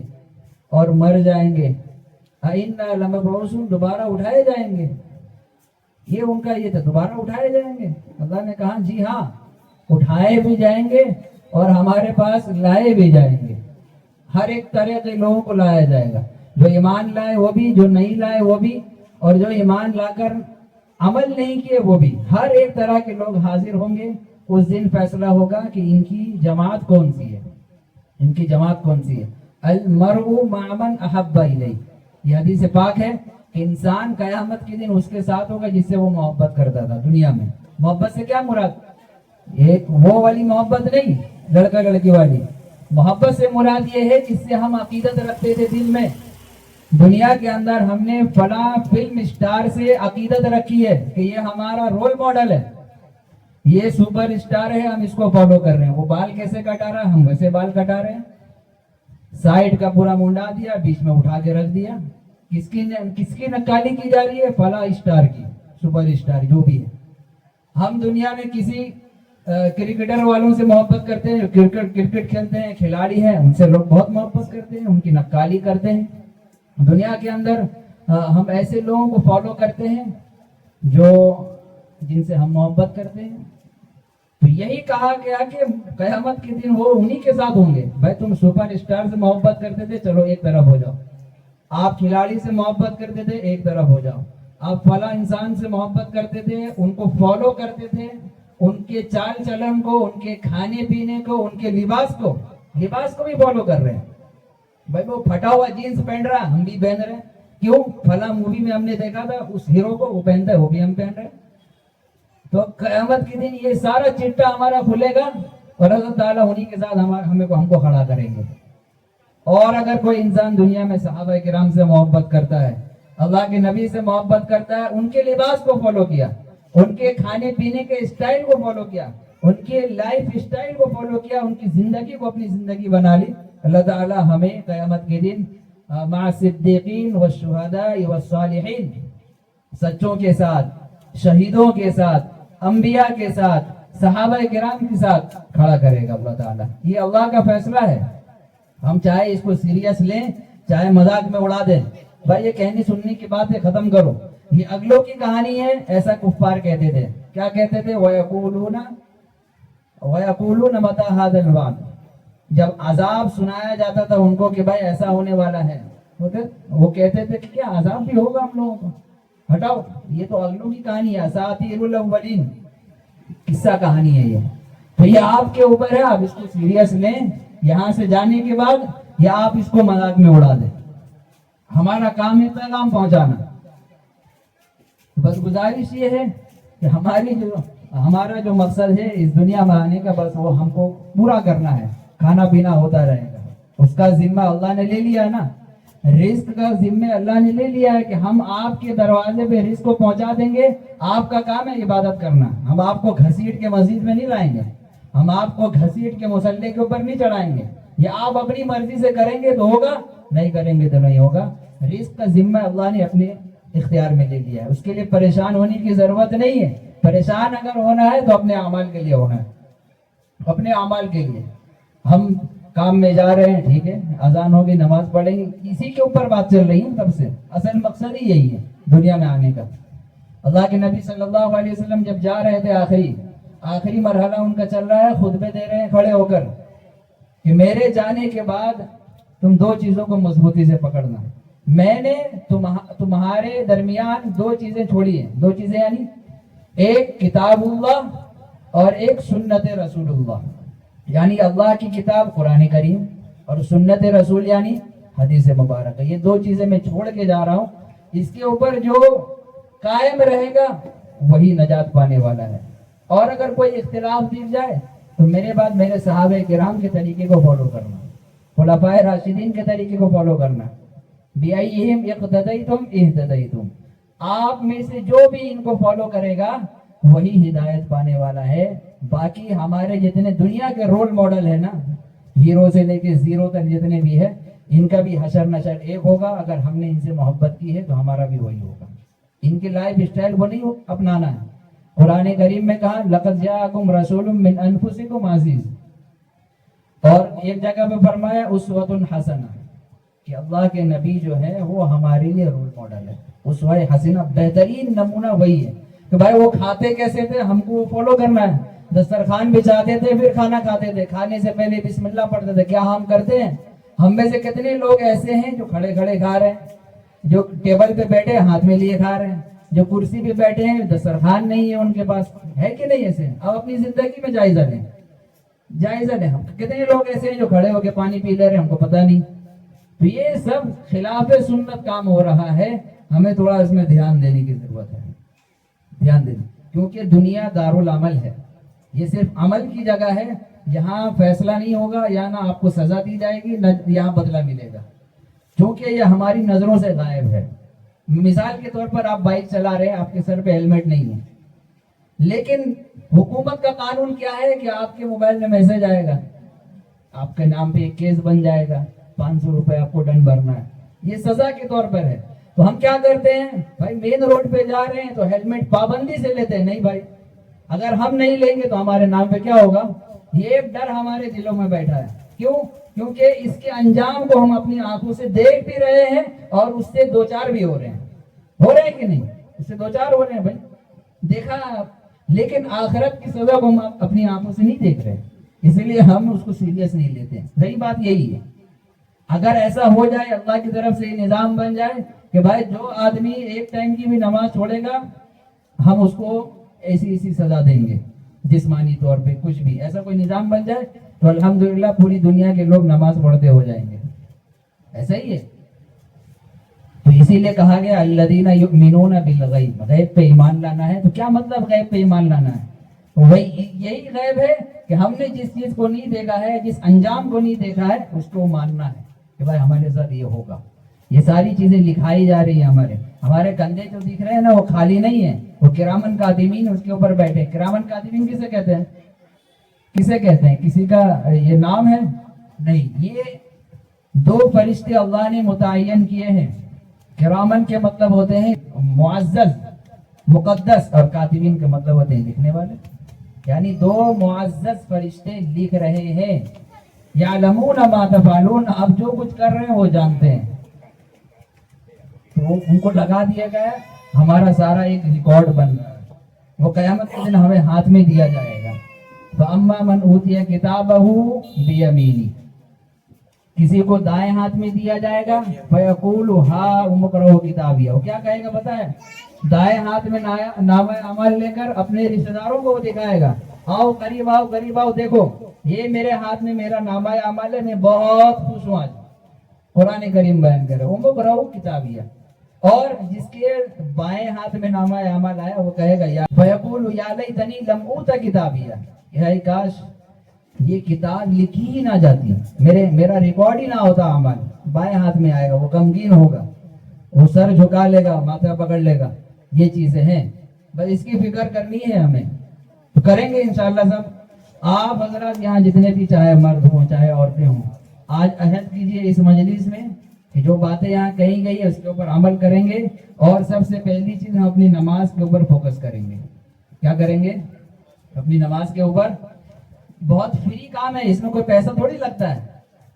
اور مر جائیں گے، أَإِنَّا لَمَبْعُوثُونَ، دوبارہ اٹھائے جائیں گے. یہ ان کا یہ تھا، دوبارہ اٹھائے جائیں گے. اللہ نے کہا جی ہاں، اٹھائے بھی جائیں گے اور ہمارے پاس لائے بھی جائیں گے. ہر ایک طرح کے لوگوں کو لایا جائے گا. جو ایمان لائے وہ بھی، جو نہیں لائے وہ بھی، اور جو ایمان لا کر عمل نہیں کیے وہ بھی، ہر ایک طرح کے لوگ حاضر ہوں گے. اس دن فیصلہ ہوگا کہ ان کی جماعت کون سی ہے، ان کی جماعت کون سی ہے. المرء مع من احب الیہ، یہ حدیث پاک ہے کہ انسان قیامت کے دن اس کے ساتھ ہوگا جس سے وہ محبت کرتا تھا دنیا میں. محبت سے کیا مراد؟ ایک وہ والی محبت نہیں لڑکا لڑکی والی. محبت سے مراد یہ ہے جس سے ہم عقیدت رکھتے تھے دل میں. دنیا کے اندر ہم نے فلاں فلم اسٹار سے عقیدت رکھی ہے کہ یہ ہمارا رول ماڈل ہے، یہ سپر اسٹار ہے، ہم اس کو فالو کر رہے ہیں. وہ بال کیسے کٹا رہا ہے ہم ویسے بال کٹا رہے ہیں. سائڈ کا پورا منڈا دیا، بیچ میں اٹھا کے رکھ دیا. کس کی نقالی کی جا رہی ہے؟ فلاں اسٹار کی، سپر اسٹار جو بھی ہے. ہم دنیا میں کسی کرکٹر والوں سے محبت کرتے ہیں، کرکٹ کھیلتے ہیں، کھلاڑی ہیں، ان سے لوگ بہت محبت کرتے ہیں، ان کی نقالی کرتے ہیں. دنیا کے اندر ہم ایسے لوگوں کو فالو کرتے ہیں جن سے ہم محبت کرتے ہیں. تو یہی کہا گیا کہ قیامت کے دن وہ انہی کے ساتھ ہوں گے. بھائی تم سپر اسٹار سے محبت کرتے تھے، چلو ایک طرف ہو جاؤ. آپ کھلاڑی سے محبت کرتے تھے، ایک طرف ہو جاؤ. آپ فلاں انسان سے محبت کرتے تھے، ان کو فالو کرتے تھے، ان کے چال چلن کو، ان کے کھانے پینے کو، ان کے لباس کو بھی فالو کر رہے ہیں. بھائی وہ پھٹا ہوا جینس پہن رہا، ہم بھی پہن رہے ہیں. کیوں؟ فلاں مووی میں ہم نے دیکھا تھا اس ہیرو کو، وہ پہنتا ہے، وہ بھی ہم پہن رہے ہیں. تو قیامت کے دن یہ سارا چٹا ہمارا کھلے گا اور اللہ تعالیٰ انہی کے ساتھ ہم کو کھڑا کریں گے. اور اگر کوئی انسان دنیا میں صحابہ کرام سے محبت کرتا ہے، اللہ کے نبی سے محبت کرتا ہے، ان کے لباس کو فالو کیا، ان کے کھانے پینے کے اسٹائل کو فالو کیا، ان کے لائف اسٹائل کو فالو کیا، ان کی زندگی کو اپنی زندگی بنا لی، اللہ تعالیٰ ہمیں قیامت کے دن مع الصدیقین والشہداء والصالحین، سچوں کے ساتھ، شہیدوں کے ساتھ، انبیاء کے ساتھ، صحابہ کرام کے ساتھ کھڑا کرے گا اللہ تعالیٰ. یہ اللہ کا فیصلہ ہے. ہم چاہے اس کو سیریس لیں، چاہے مذاق میں اڑا دیں. بھائی یہ کہنی سننے کی بات ہے، ختم کرو. یہ اگلوں کی کہانی ہے. ایسا کفار کہتے تھے. کیا کہتے تھے؟ وَيَقُولُونَ مَتَىٰ هَٰذَا الْوَعْدُ. جب عذاب سنایا جاتا تھا ان کو کہ بھائی ایسا ہونے والا ہے، وہ کہتے تھے کہ کیا عذاب بھی ہوگا ہم لوگوں کو؟ ہٹاؤ، یہ تو اگلوں کی کہانی ہے، اساطیر الاولین، قصہ کہانی ہے یہ. تو یہ آپ کے اوپر ہے، آپ اس کو سیریس لیں یہاں سے جانے کے بعد، یا آپ اس کو مذاق میں اڑا دیں. ہمارا کام ہے پیغام پہنچانا. بس گزارش یہ ہے کہ ہمارا جو مقصد ہے اس دنیا میں آنے کا، بس وہ ہم کو پورا کرنا ہے. کھانا پینا ہوتا رہے گا، اس کا ذمہ اللہ نے لے لیا نا. رزق کا ذمہ اللہ نے لے لیا ہے کہ ہم آپ کے دروازے پہ رزق کو پہنچا دیں گے. آپ کا کام ہے عبادت کرنا. ہم آپ کو گھسیٹ کے مسجد میں نہیں لائیں گے، ہم آپ کو گھسیٹ کے مصلی کے اوپر نہیں چڑھائیں گے. یہ آپ اپنی مرضی سے کریں گے تو ہوگا، نہیں کریں گے تو نہیں ہوگا. رزق کا ذمہ اللہ نے اپنے اختیار میں لے لیا ہے. اس کے لیے پریشان ہونے کی ضرورت نہیں ہے. پریشان اگر ہونا ہے تو اپنے اعمال کے لیے ہونا ہے، اپنے اعمال کے لیے. ہم کام میں جا رہے ہیں، ٹھیک ہے، اذان ہوگی، نماز پڑھیں گے، اسی کے اوپر بات چل رہی ہے تب سے. اصل مقصد ہی یہی ہے دنیا میں آنے کا. اللہ کے نبی صلی اللہ علیہ وسلم جب جا رہے تھے، آخری مرحلہ ان کا چل رہا ہے، خطبے دے رہے ہیں کھڑے ہو کر کہ میرے جانے کے بعد تم دو چیزوں کو مضبوطی سے پکڑنا. میں نے تمہارے درمیان دو چیزیں چھوڑی ہیں. دو چیزیں یعنی ایک کتاب اللہ اور ایک سنت رسول اللہ. یعنی اللہ کی کتاب قرآن کریم اور سنت رسول یعنی حدیث مبارکہ. یہ دو چیزیں میں چھوڑ کے جا رہا ہوں. اس کے اوپر جو قائم رہے گا وہی نجات پانے والا ہے. اور اگر کوئی اختلاف دکھ جائے تو میرے بعد میرے صحابہ کرام کے طریقے کو فالو کرنا، خلفائے راشدین کے طریقے کو فالو کرنا. بِأَيِّهِمْ اقْتَدَيْتُمْ اهْتَدَيْتُمْ. آپ میں سے جو بھی ان کو فالو کرے گا وہی ہدایت پانے والا ہے. باقی ہمارے جتنے دنیا کے رول ماڈل ہیں نا، ہیرو سے لے کے زیرو تک جتنے بھی ہے، ان کا بھی حشر نشر ایک ہوگا. اگر ہم نے ان سے محبت کی ہے تو ہمارا بھی وہی ہوگا. ان کی لائف اسٹائل کو نہیں اپنانا ہے. قرآن کریم میں کہا لَقَدْ جَاءَكُمْ رَسُولٌ مِّنْ أَنفُسِكُمْ عَزِيزٌ. اور ایک جگہ پہ فرمایا اسوۃ حسنہ، کہ اللہ کے نبی جو ہے وہ ہمارے لیے رول ماڈل ہے. اسوہ حسنہ بہترین نمونہ وہی ہے کہ بھائی وہ کھاتے کیسے تھے، ہم کو فالو کرنا ہے. دسترخوان بچھاتے تھے، پھر کھانا کھاتے تھے، کھانے سے پہلے بسم اللہ پڑھتے تھے. کیا ہم کرتے ہیں؟ ہم میں سے کتنے لوگ ایسے ہیں جو کھڑے کھڑے کھا رہے ہیں؟ جو ٹیبل پہ بیٹھے ہاتھ میں لیے کھا رہے ہیں, جو کرسی پہ بیٹھے ہیں دسترخوان نہیں ہے ان کے پاس, ہے کہ نہیں ایسے؟ اب اپنی زندگی میں جائزہ لیں, جائزہ لیں. ہم کتنے لوگ ایسے ہیں جو کھڑے ہو کے پانی پی لے رہے ہیں, ہم کو پتہ نہیں. تو یہ سب خلاف سنت کام ہو رہا ہے, ہمیں تھوڑا اس میں دھیان دینے کی ضرورت ہے, دھیان دینے, کیونکہ دنیا دارالعمل ہے, یہ صرف عمل کی جگہ ہے. یہاں فیصلہ نہیں ہوگا, یا نہ آپ کو سزا دی جائے گی, نہ یہاں بدلہ ملے گا, کیونکہ یہ ہماری نظروں سے غائب ہے. مثال کے طور پر آپ بائک چلا رہے ہیں, آپ کے سر پہ ہیلمٹ نہیں ہے, لیکن حکومت کا قانون کیا ہے کہ آپ کے موبائل میں میسج آئے گا, آپ کے نام پہ ایک کیس بن جائے گا, 500 روپے آپ کو دنڈ بھرنا ہے, یہ سزا کے طور پر ہے. تو ہم کیا کرتے ہیں بھائی, مین روڈ پہ جا رہے ہیں تو ہیلمٹ پابندی سے لیتے ہیں. نہیں بھائی, اگر ہم نہیں لیں گے تو ہمارے نام پہ کیا ہوگا؟ یہ ایک ڈر ہمارے دلوں میں بیٹھا ہے. کیوں؟ کیونکہ اس کے انجام کو ہم اپنی آنکھوں سے دیکھ بھی رہے ہیں, اور اس سے دو چار بھی ہو رہے ہیں. ہو رہے ہیں کہ نہیں؟ اس سے دو چار ہو رہے ہیں بھائی, دیکھا. لیکن آخرت کی سزا کو ہم اپنی آنکھوں سے نہیں دیکھ رہے, اسی لیے ہم اس کو سیریس نہیں لیتے. صحیح بات یہی ہے. اگر ایسا ہو جائے, اللہ کی طرف سے یہ نظام بن جائے کہ بھائی جو آدمی ایک ٹائم کی بھی نماز چھوڑے گا, ہم اس کو ایسی سزا دیں گے, جسمانی طور پہ کچھ بھی, ایسا کوئی نظام بن جائے تو الحمدللہ پوری دنیا کے لوگ نماز پڑھتے ہو جائیں گے. ایسا ہی ہے. تو اسی لیے کہا گیا الذین یؤمنون بالغیب, غیب پہ ایمان لانا ہے. تو کیا مطلب غیب پہ ایمان لانا ہے؟ وہی یہی غیب ہے کہ ہم نے جس چیز کو نہیں دیکھا ہے, جس انجام کو نہیں دیکھا ہے, اس کو ماننا ہے کہ بھائی ہمارے ساتھ یہ ہوگا. یہ ساری چیزیں لکھائی جا رہی ہیں. ہمارے کندھے جو دکھ رہے ہیں نا, وہ خالی نہیں ہیں, وہ کرامن کاتبین اس کے اوپر بیٹھے. کرامن کاتبین کسے کہتے ہیں؟ کسے کہتے ہیں؟ کسی کا یہ نام ہے؟ نہیں, یہ دو فرشتے اللہ نے متعین کیے ہیں. کرامن کے مطلب ہوتے ہیں معزز, مقدس, اور کاتبین کے مطلب ہوتے ہیں لکھنے والے. یعنی دو معزز فرشتے لکھ رہے ہیں. یعلمون ما تفعلون, آپ جو کچھ کر رہے ہیں وہ جانتے ہیں. تو ان کو لگا دیا گیا, ہمارا سارا ایک ریکارڈ بن رہا ہے. وہ قیامت کے دن ہمیں ہاتھ میں دیا جائے گا. فَأَمَّا مَنْ أُوتِيَ كِتَابَهُ بِيَمِينِهِ, کسی کو دائیں ہاتھ میں دیا جائے گا. فَيَقُولُ هَاؤُمُ اقْرَءُوا كِتَابِيَهْ, وہ کیا کہے گا پتہ ہے؟ دائیں ہاتھ میں نامہ اعمال لے کر اپنے رشتہ داروں کو دکھائے گا, آؤ قریب آؤ, قریب آؤ, دیکھو یہ میرے ہاتھ میں میرا نامہ اعمال ہے, میں بہت خوش ہوں. آج قرآن کریم بیان کرے اُمُ اقْرَءُوا كِتَابِيَهْ. اور جس کے بائیں ہاتھ میں نامہ اعمال آیا, وہ کہے گا فَيَقُولُ يَا لَيْتَنِي لَمْ أُوتَ كِتَابِيَهْ, یہ کاش یہ کتاب لکھی ہی نہ جاتی, میرا ریکارڈ ہی نہ ہوتا. عمل بائیں ہاتھ میں آئے گا, وہ غمگین ہوگا, وہ سر جھکا لے گا, ماتھا پکڑ لے گا. یہ چیزیں ہیں, بس اس کی فکر کرنی ہے ہمیں, تو کریں گے انشاءاللہ سب. آپ حضرات یہاں جتنے بھی, چاہے مرد ہوں چاہے عورتیں ہوں, آج عہد کیجئے اس مجلس میں کہ جو باتیں یہاں کہی گئی ہے اس کے اوپر عمل کریں گے. اور سب سے پہلی چیز, ہم اپنی نماز کے اوپر فوکس کریں گے. کیا کریں گے؟ اپنی نماز کے اوپر. بہت فری کام ہے, اس میں کوئی پیسہ تھوڑی لگتا ہے.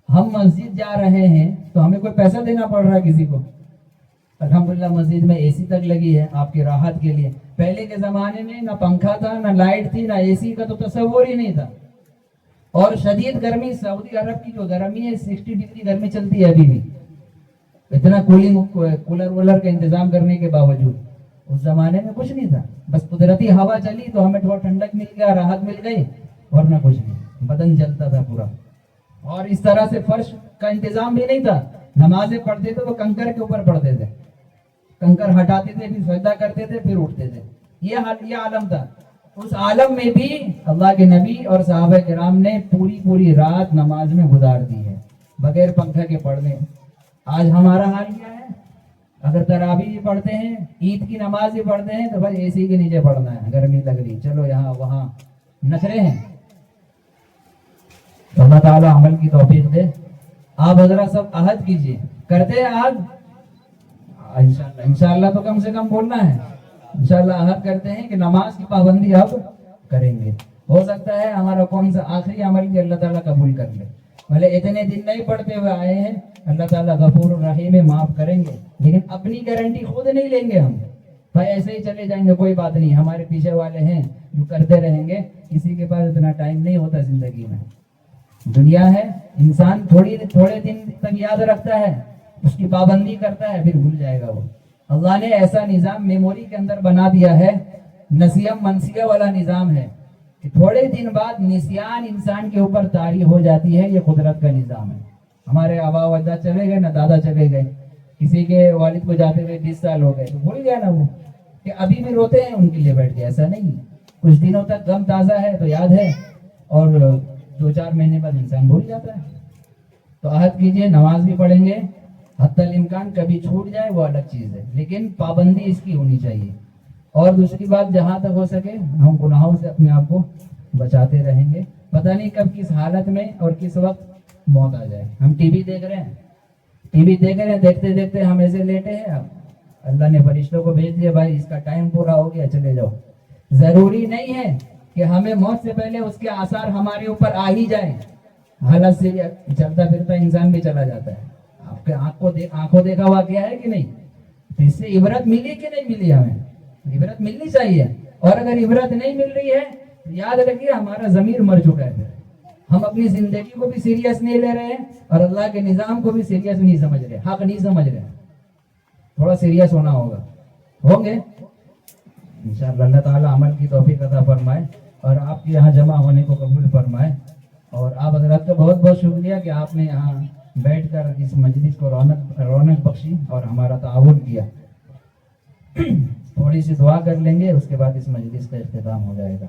ہم مسجد جا رہے ہیں تو ہمیں کوئی پیسہ دینا پڑ رہا ہے کسی کو. الحمدللہ مسجد میں اے سی تک لگی ہے آپ کی راحت کے لیے. پہلے کے زمانے میں نہ پنکھا تھا, نہ لائٹ تھی, نہ اے سی کا تو تصور ہی نہیں تھا. اور شدید گرمی, سعودی عرب کی جو گرمی ہے 60 ڈگری گرمی چلتی ہے ابھی بھی, اتنا کولر وولر کا انتظام کرنے کے باوجود. اس زمانے میں کچھ نہیں تھا, بس قدرتی ہوا چلی تو ہمیں تھوڑا ٹھنڈک مل گیا, راحت مل گئی, ورنہ کچھ نہیں, بدن جلتا تھا پورا. اور اس طرح سے فرش کا انتظام بھی نہیں تھا. نمازیں پڑھتے تھے تو کنکر کے اوپر پڑھتے تھے, کنکر ہٹاتے تھے, پھر سجدہ کرتے تھے, پھر اٹھتے تھے. یہ عالم تھا. اس عالم میں بھی اللہ کے نبی اور صحابہ کرام نے پوری رات نماز میں گزار دی ہے, بغیر پنکھا کے پڑھنے. آج ہمارا حال کیا ہے؟ اگر تراویح بھی پڑھتے ہیں, عید کی نماز بھی پڑھتے ہیں, تو بھائی اے سی کے نیچے پڑھنا ہے, گرمی لگ رہی, چلو یہاں وہاں نخرے ہیں. تو اللہ تعالیٰ عمل کی توفیق دے. آپ حضرات سب عہد کیجئے, کرتے ہیں عہد انشاءاللہ تو کم سے کم بولنا ہے. انشاءاللہ عہد کرتے ہیں کہ نماز کی پابندی اب کریں گے. ہو سکتا ہے ہمارا کون سا آخری عمل بھی اللہ تعالیٰ قبول کر لے. بھلے اتنے دن نہیں پڑھتے ہوئے آئے ہیں, اللہ تعالیٰ غفور الرحیم ہے, معاف کریں گے, لیکن اپنی گارنٹی خود نہیں لیں گے ہم. بھائی ایسے ہی چلے جائیں گے, کوئی بات نہیں, ہمارے پیچھے والے ہیں جو کرتے رہیں گے. کسی کے پاس اتنا ٹائم نہیں ہوتا زندگی میں. دنیا ہے, انسان تھوڑے دن تک یاد رکھتا ہے, اس کی پابندی کرتا ہے پھر بھول جائے گا وہ. اللہ نے ایسا نظام میموری کے اندر بنا دیا ہے, نسیم منسیہ والا نظام ہے کہ تھوڑے دن بعد نسیان انسان کے اوپر طاری ہو جاتی ہے. یہ قدرت کا نظام ہے. ہمارے آبا و اجداد چلے گئے نا, دادا چلے گئے, کسی کے والد کو جاتے ہوئے 20 سال ہو گئے تو بھول گیا نا وہ کہ ابھی بھی روتے ہیں ان کے لیے بیٹھ کے. ایسا نہیں, کچھ دنوں تک غم تازہ ہے تو یاد ہے, اور 2-4 مہینے بعد انسان بھول جاتا ہے. تو عہد کیجئے, نماز بھی پڑھیں گے, حتی الامکان کبھی چھوٹ جائے وہ الگ چیز ہے, لیکن پابندی اس کی ہونی چاہیے. اور دوسری بات, جہاں تک ہو سکے ہم گناہوں سے اپنے آپ کو بچاتے رہیں گے. پتہ نہیں کب کس حالت میں اور کس وقت موت آ جائے. ہم ٹی وی دیکھ رہے ہیں, دیکھتے دیکھتے ہم ایسے لیٹے ہیں, اب اللہ نے فرشتوں کو بھیج دیا, بھائی اس کا ٹائم پورا ہو گیا, چلے جاؤ. ضروری نہیں ہے کہ ہمیں موت سے پہلے اس کے آثار ہمارے اوپر آ ہی جائیں. حالت سے چلتا پھرتا انسان بھی چلا جاتا ہے. آپ کے آنکھوں دیکھا ہوا کیا ہے کہ نہیں؟ تو اس سے عبرت ملی کہ نہیں ملی؟ ہمیں عبرت ملنی چاہیے. اور اگر عبرت نہیں مل رہی ہے تو یاد رکھیے ہمارا ضمیر مر چکا ہے. ہم اپنی زندگی کو بھی سیریس نہیں لے رہے ہیں اور اللہ کے نظام کو بھی سیریس نہیں سمجھ رہے, حق نہیں سمجھ رہے. تھوڑا سیریس ہونا ہوگا, ہوں گے انشاءاللہ. اللہ تعالیٰ عمل کی توفیق عطا فرمائے اور آپ کے یہاں جمع ہونے کو قبول فرمائے. اور آپ حضرات کا بہت بہت شکریہ کہ آپ نے یہاں بیٹھ کر اس مجلس کو رونق بخشی اور ہمارا تعاون کیا. تھوڑی سی دعا کر لیں گے, اس کے بعد اس مجلس کا اختتام ہو جائے گا.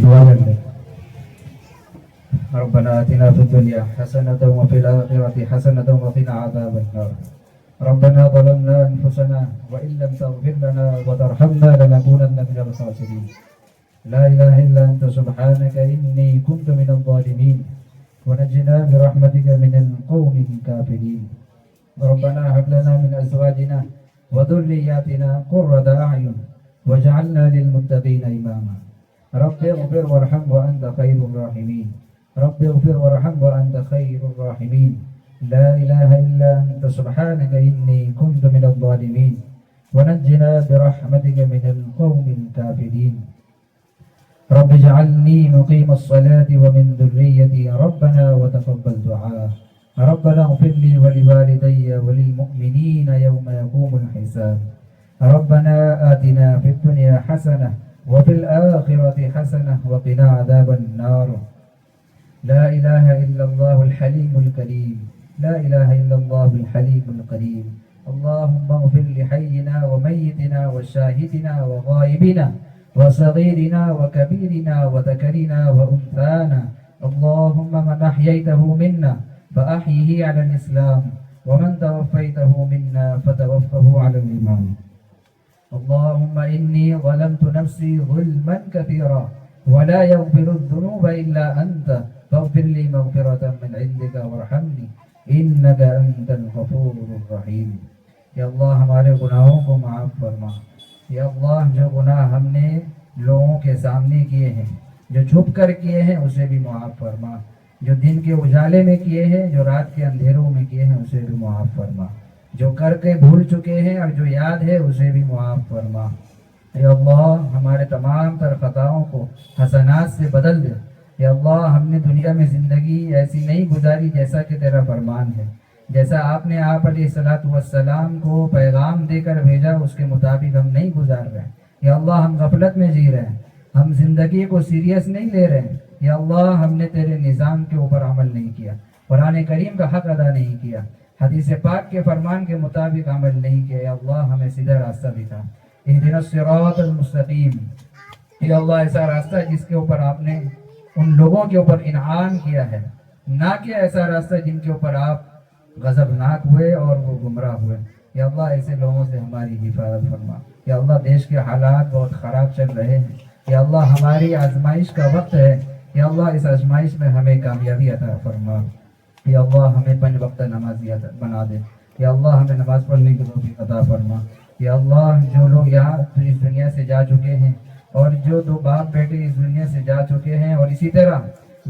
دعا کر لیں. ربنا آتنا في الدنيا حسنة وفي الآخرة حسنة وقنا عذاب النار. ربنا ظلمنا أنفسنا وإن لم تغفر لنا وترحمنا لنكونن من الخاسرين. لا إله إلا أنت سبحانك إني كنت من الظالمين ونجنا برحمتك من القوم الكافرين. ربنا هب لنا من أزواجنا وذرياتنا قرة أعين واجعلنا للمتقين إماما. رب اغفر وارحم وأنت خير الراحمين. رب اغفر وارحم وأنت خير الراحمين. لا إله إلا أنت سبحانك إني كنت من الظالمين ونجنا برحمتك من القوم الكافرين. رب اجعلني مقيم الصلاة ومن ذريتي ربنا وتقبل دعاء. ربنا اغفر لي ولوالدي وللمؤمنين يوم يقوم الحساب. ربنا آتنا في الدنيا حسنة وفي الآخرة حسنة وقنا عذاب النار. لا إله إلا الله الحليم الكريم. لا إله إلا الله الحليم الكريم. اللهم اغفر لحينا وميتنا وشاهدنا وغائبنا وصغيرنا وكبيرنا وذكرنا وأنثانا. اللهم من أحييته منا فأحيه على الإسلام ومن توفيته منا فتوفه على الإيمان. اللهم إني ظلمت نفسي ظلما كثيرا ولا يغفر الذنوب إلا أنت فاغفر لي مغفرة من عندك وارحمني إنك أنت الغفور الرحيم. یا اللہ ہمارے گناہوں کو معاف فرما. یا اللہ جو گناہ ہم نے لوگوں کے سامنے کیے ہیں, جو چھپ کر کیے ہیں, اسے بھی معاف فرما. جو دن کے اجالے میں کیے ہیں, جو رات کے اندھیروں میں کیے ہیں, اسے بھی معاف فرما. جو کر کے بھول چکے ہیں اور جو یاد ہے اسے بھی معاف فرما. یا اللہ ہمارے تمام تر خطاؤں کو حسنات سے بدل دے. یا اللہ ہم نے دنیا میں زندگی ایسی نہیں گزاری جیسا کہ تیرا فرمان ہے, جیسا آپ نے آپ علیہ الصلوۃ والسلام کو پیغام دے کر بھیجا اس کے مطابق ہم نہیں گزار رہے ہیں. یا اللہ ہم غفلت میں جی رہے ہیں, ہم زندگی کو سیریس نہیں لے رہے ہیں. یا اللہ ہم نے تیرے نظام کے اوپر عمل نہیں کیا, قرآن کریم کا حق ادا نہیں کیا, حدیث پاک کے فرمان کے مطابق عمل نہیں کیا. یا اللہ ہمیں سیدھا راستہ دکھا. اہدنا الصراط المستقیم. یا اللہ ایسا راستہ جس کے اوپر آپ نے ان لوگوں کے اوپر انعام کیا ہے, نہ کہ ایسا راستہ جن کے اوپر آپ غضبناک ہوئے اور وہ گمراہ ہوئے. یا اللہ ایسے لوگوں سے ہماری حفاظت فرما. یا اللہ دیش کے حالات بہت خراب چل رہے ہیں. یا اللہ ہماری آزمائش کا وقت ہے. یا اللہ اس آزمائش میں ہمیں کامیابی عطا فرما. یا اللہ ہمیں 5 وقت نمازی بنا دے. یا اللہ ہمیں نماز پڑھنے کی توفیق عطا فرما. یا اللہ جو لوگ یہاں اس دنیا سے جا چکے ہیں اور جو 2 باپ بیٹے اس دنیا سے جا چکے ہیں, اور اسی طرح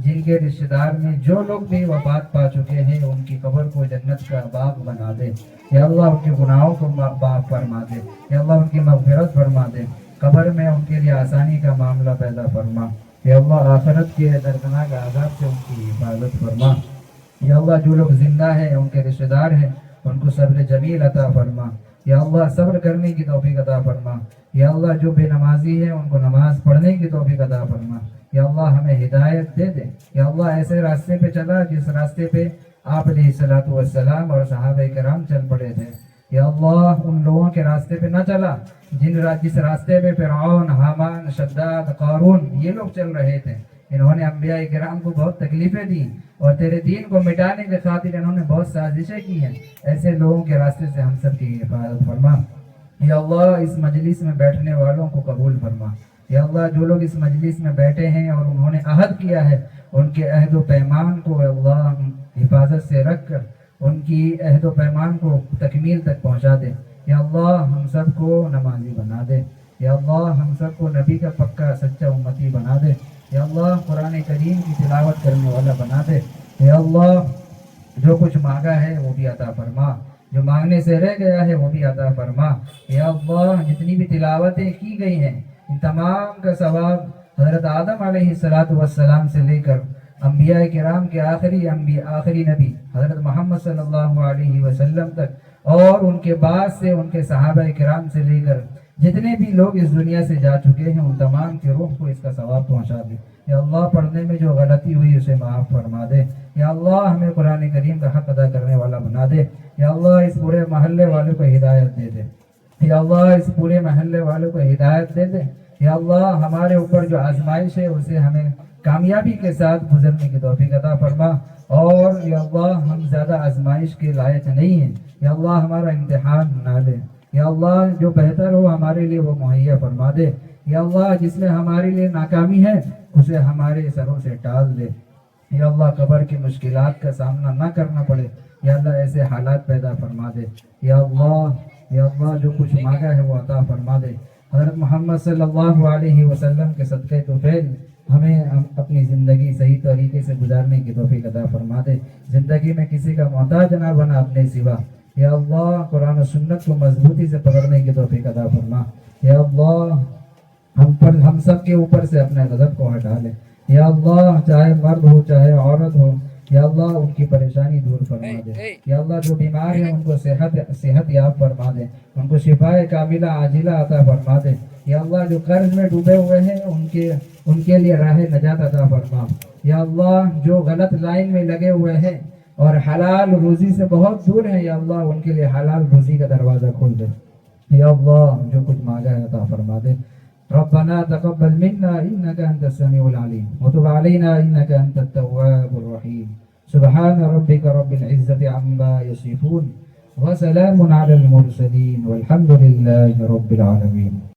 جن کے رشتہ دار میں جو لوگ بھی وفات پا چکے ہیں, ان کی قبر کو جنت کا باغ بنا دے. یا اللہ ان کے گناہوں کو معاف فرما دے. یا اللہ ان کی مغفرت فرما دے. قبر میں ان کے لیے آسانی کا معاملہ پیدا فرما. یا اللہ آخرت کے دردناک عذاب سے ان کی حفاظت فرما. یا اللہ جو لوگ زندہ ہیں ان کے رشتہ دار ہیں ان کو صبر جمیل عطا فرما. یا اللہ صبر کرنے کی توفیق عطا فرما. یا اللہ جو بے نمازی ہیں ان کو نماز پڑھنے کی توفیق عطا فرما. یا اللہ ہمیں ہدایت دے دے. یا اللہ ایسے راستے پہ چلا جس راستے پہ آپ علیہ الصلوۃ والسلام اور صحابہ کرام چل پڑے تھے. یا اللہ ان لوگوں کے راستے پہ نہ چلا جس راستے پہ فرعون، حامان، شداد، قارون یہ لوگ چل رہے تھے. انہوں نے انبیاء کرام کو بہت تکلیفیں دی اور تیرے دین کو مٹانے کی خاطر انہوں نے بہت سازشیں کی ہیں. ایسے لوگوں کے راستے سے ہم سب کی حفاظت فرما. یا اللہ اس مجلس میں بیٹھنے والوں کو قبول فرما. یا اللہ جو لوگ اس مجلس میں بیٹھے ہیں اور انہوں نے عہد کیا ہے ان کے عہد و پیمان کو اللہ حفاظت سے رکھ کر ان کی عہد و پیمان کو تکمیل تک پہنچا دے. یا اللہ ہم سب کو نمازی بنا دے. یا اللہ ہم سب کو نبی کا پکا سچا امتی بنا دے. یا اللہ قرآن کریم کی تلاوت کرنے والا بنا دے. یا اللہ جو کچھ مانگا ہے وہ بھی عطا فرما، جو مانگنے سے رہ گیا ہے وہ بھی عطا فرما. یا اللہ جتنی بھی تلاوتیں کی گئی ہیں ان تمام کا ثواب حضرت آدم علیہ السلام سے لے کر انبیاء کرام کے آخری نبی حضرت محمد صلی اللہ علیہ وسلم تک اور ان کے بعد سے ان کے صحابہ کرام سے لے کر جتنے بھی لوگ اس دنیا سے جا چکے ہیں ان تمام کی روح کو اس کا ثواب پہنچا دے. یا اللہ پڑھنے میں جو غلطی ہوئی اسے معاف فرما دے. یا اللہ ہمیں قرآن کریم کا حق ادا کرنے والا بنا دے. یا اللہ اس پورے محلے والوں کو ہدایت دے دے. یا اللہ اس پورے محلے والوں کو ہدایت دے دے. یا اللہ ہمارے اوپر جو آزمائش ہے اسے ہمیں کامیابی کے ساتھ گزرنے کی توفیق عطا فرما. اور یا اللہ ہم زیادہ آزمائش کے لائق نہیں ہیں. یا اللہ ہمارا امتحان نہ لے. یا اللہ جو بہتر ہو ہمارے لیے وہ مہیا فرما دے. یا اللہ جس میں ہمارے لیے ناکامی ہے اسے ہمارے سروں سے ٹال دے. یا اللہ قبر کی مشکلات کا سامنا نہ کرنا پڑے. یا اللہ ایسے حالات پیدا فرما دے. یا اللہ جو کچھ مانگا ہے وہ عطا فرما دے. حضرت محمد صلی اللہ علیہ وسلم کے صدقے طفیل ہمیں اپنی زندگی صحیح طریقے سے گزارنے کی توفیق عطا فرما دے. زندگی میں کسی کا محتاج نہ بنا اپنے سوا. یا اللہ قرآن و سنت کو مضبوطی سے پکڑنے کی توفیق عطا فرما. یا اللہ ہم سب کے اوپر سے اپنے غضب کو ہٹا لے. یا اللہ چاہے مرد ہو چاہے عورت ہو یا اللہ ان کی پریشانی دور فرما دے. یا اللہ جو بیمار ہیں ان کو صحت یاب فرما دے. ان کو شفائے کاملہ عاجلہ عطا فرما دے. یا اللہ جو قرض میں ڈوبے ہوئے ہیں ان کے لیے راہ نجات عطا فرما. یا اللہ جو غلط لائن میں لگے ہوئے ہیں اور حلال روزی سے بہت دور ہیں یا اللہ ان کے لیے حلال روزی کا دروازہ کھول دے. یا اللہ جو کچھ مانگا ہے عطا فرما دے. ربنا تقبل منا انك انت السميع العليم وتب علينا انك انت التواب الرحيم. سبحان ربك رب العزة عما يصفون وسلام على المرسلين والحمد لله رب العالمين.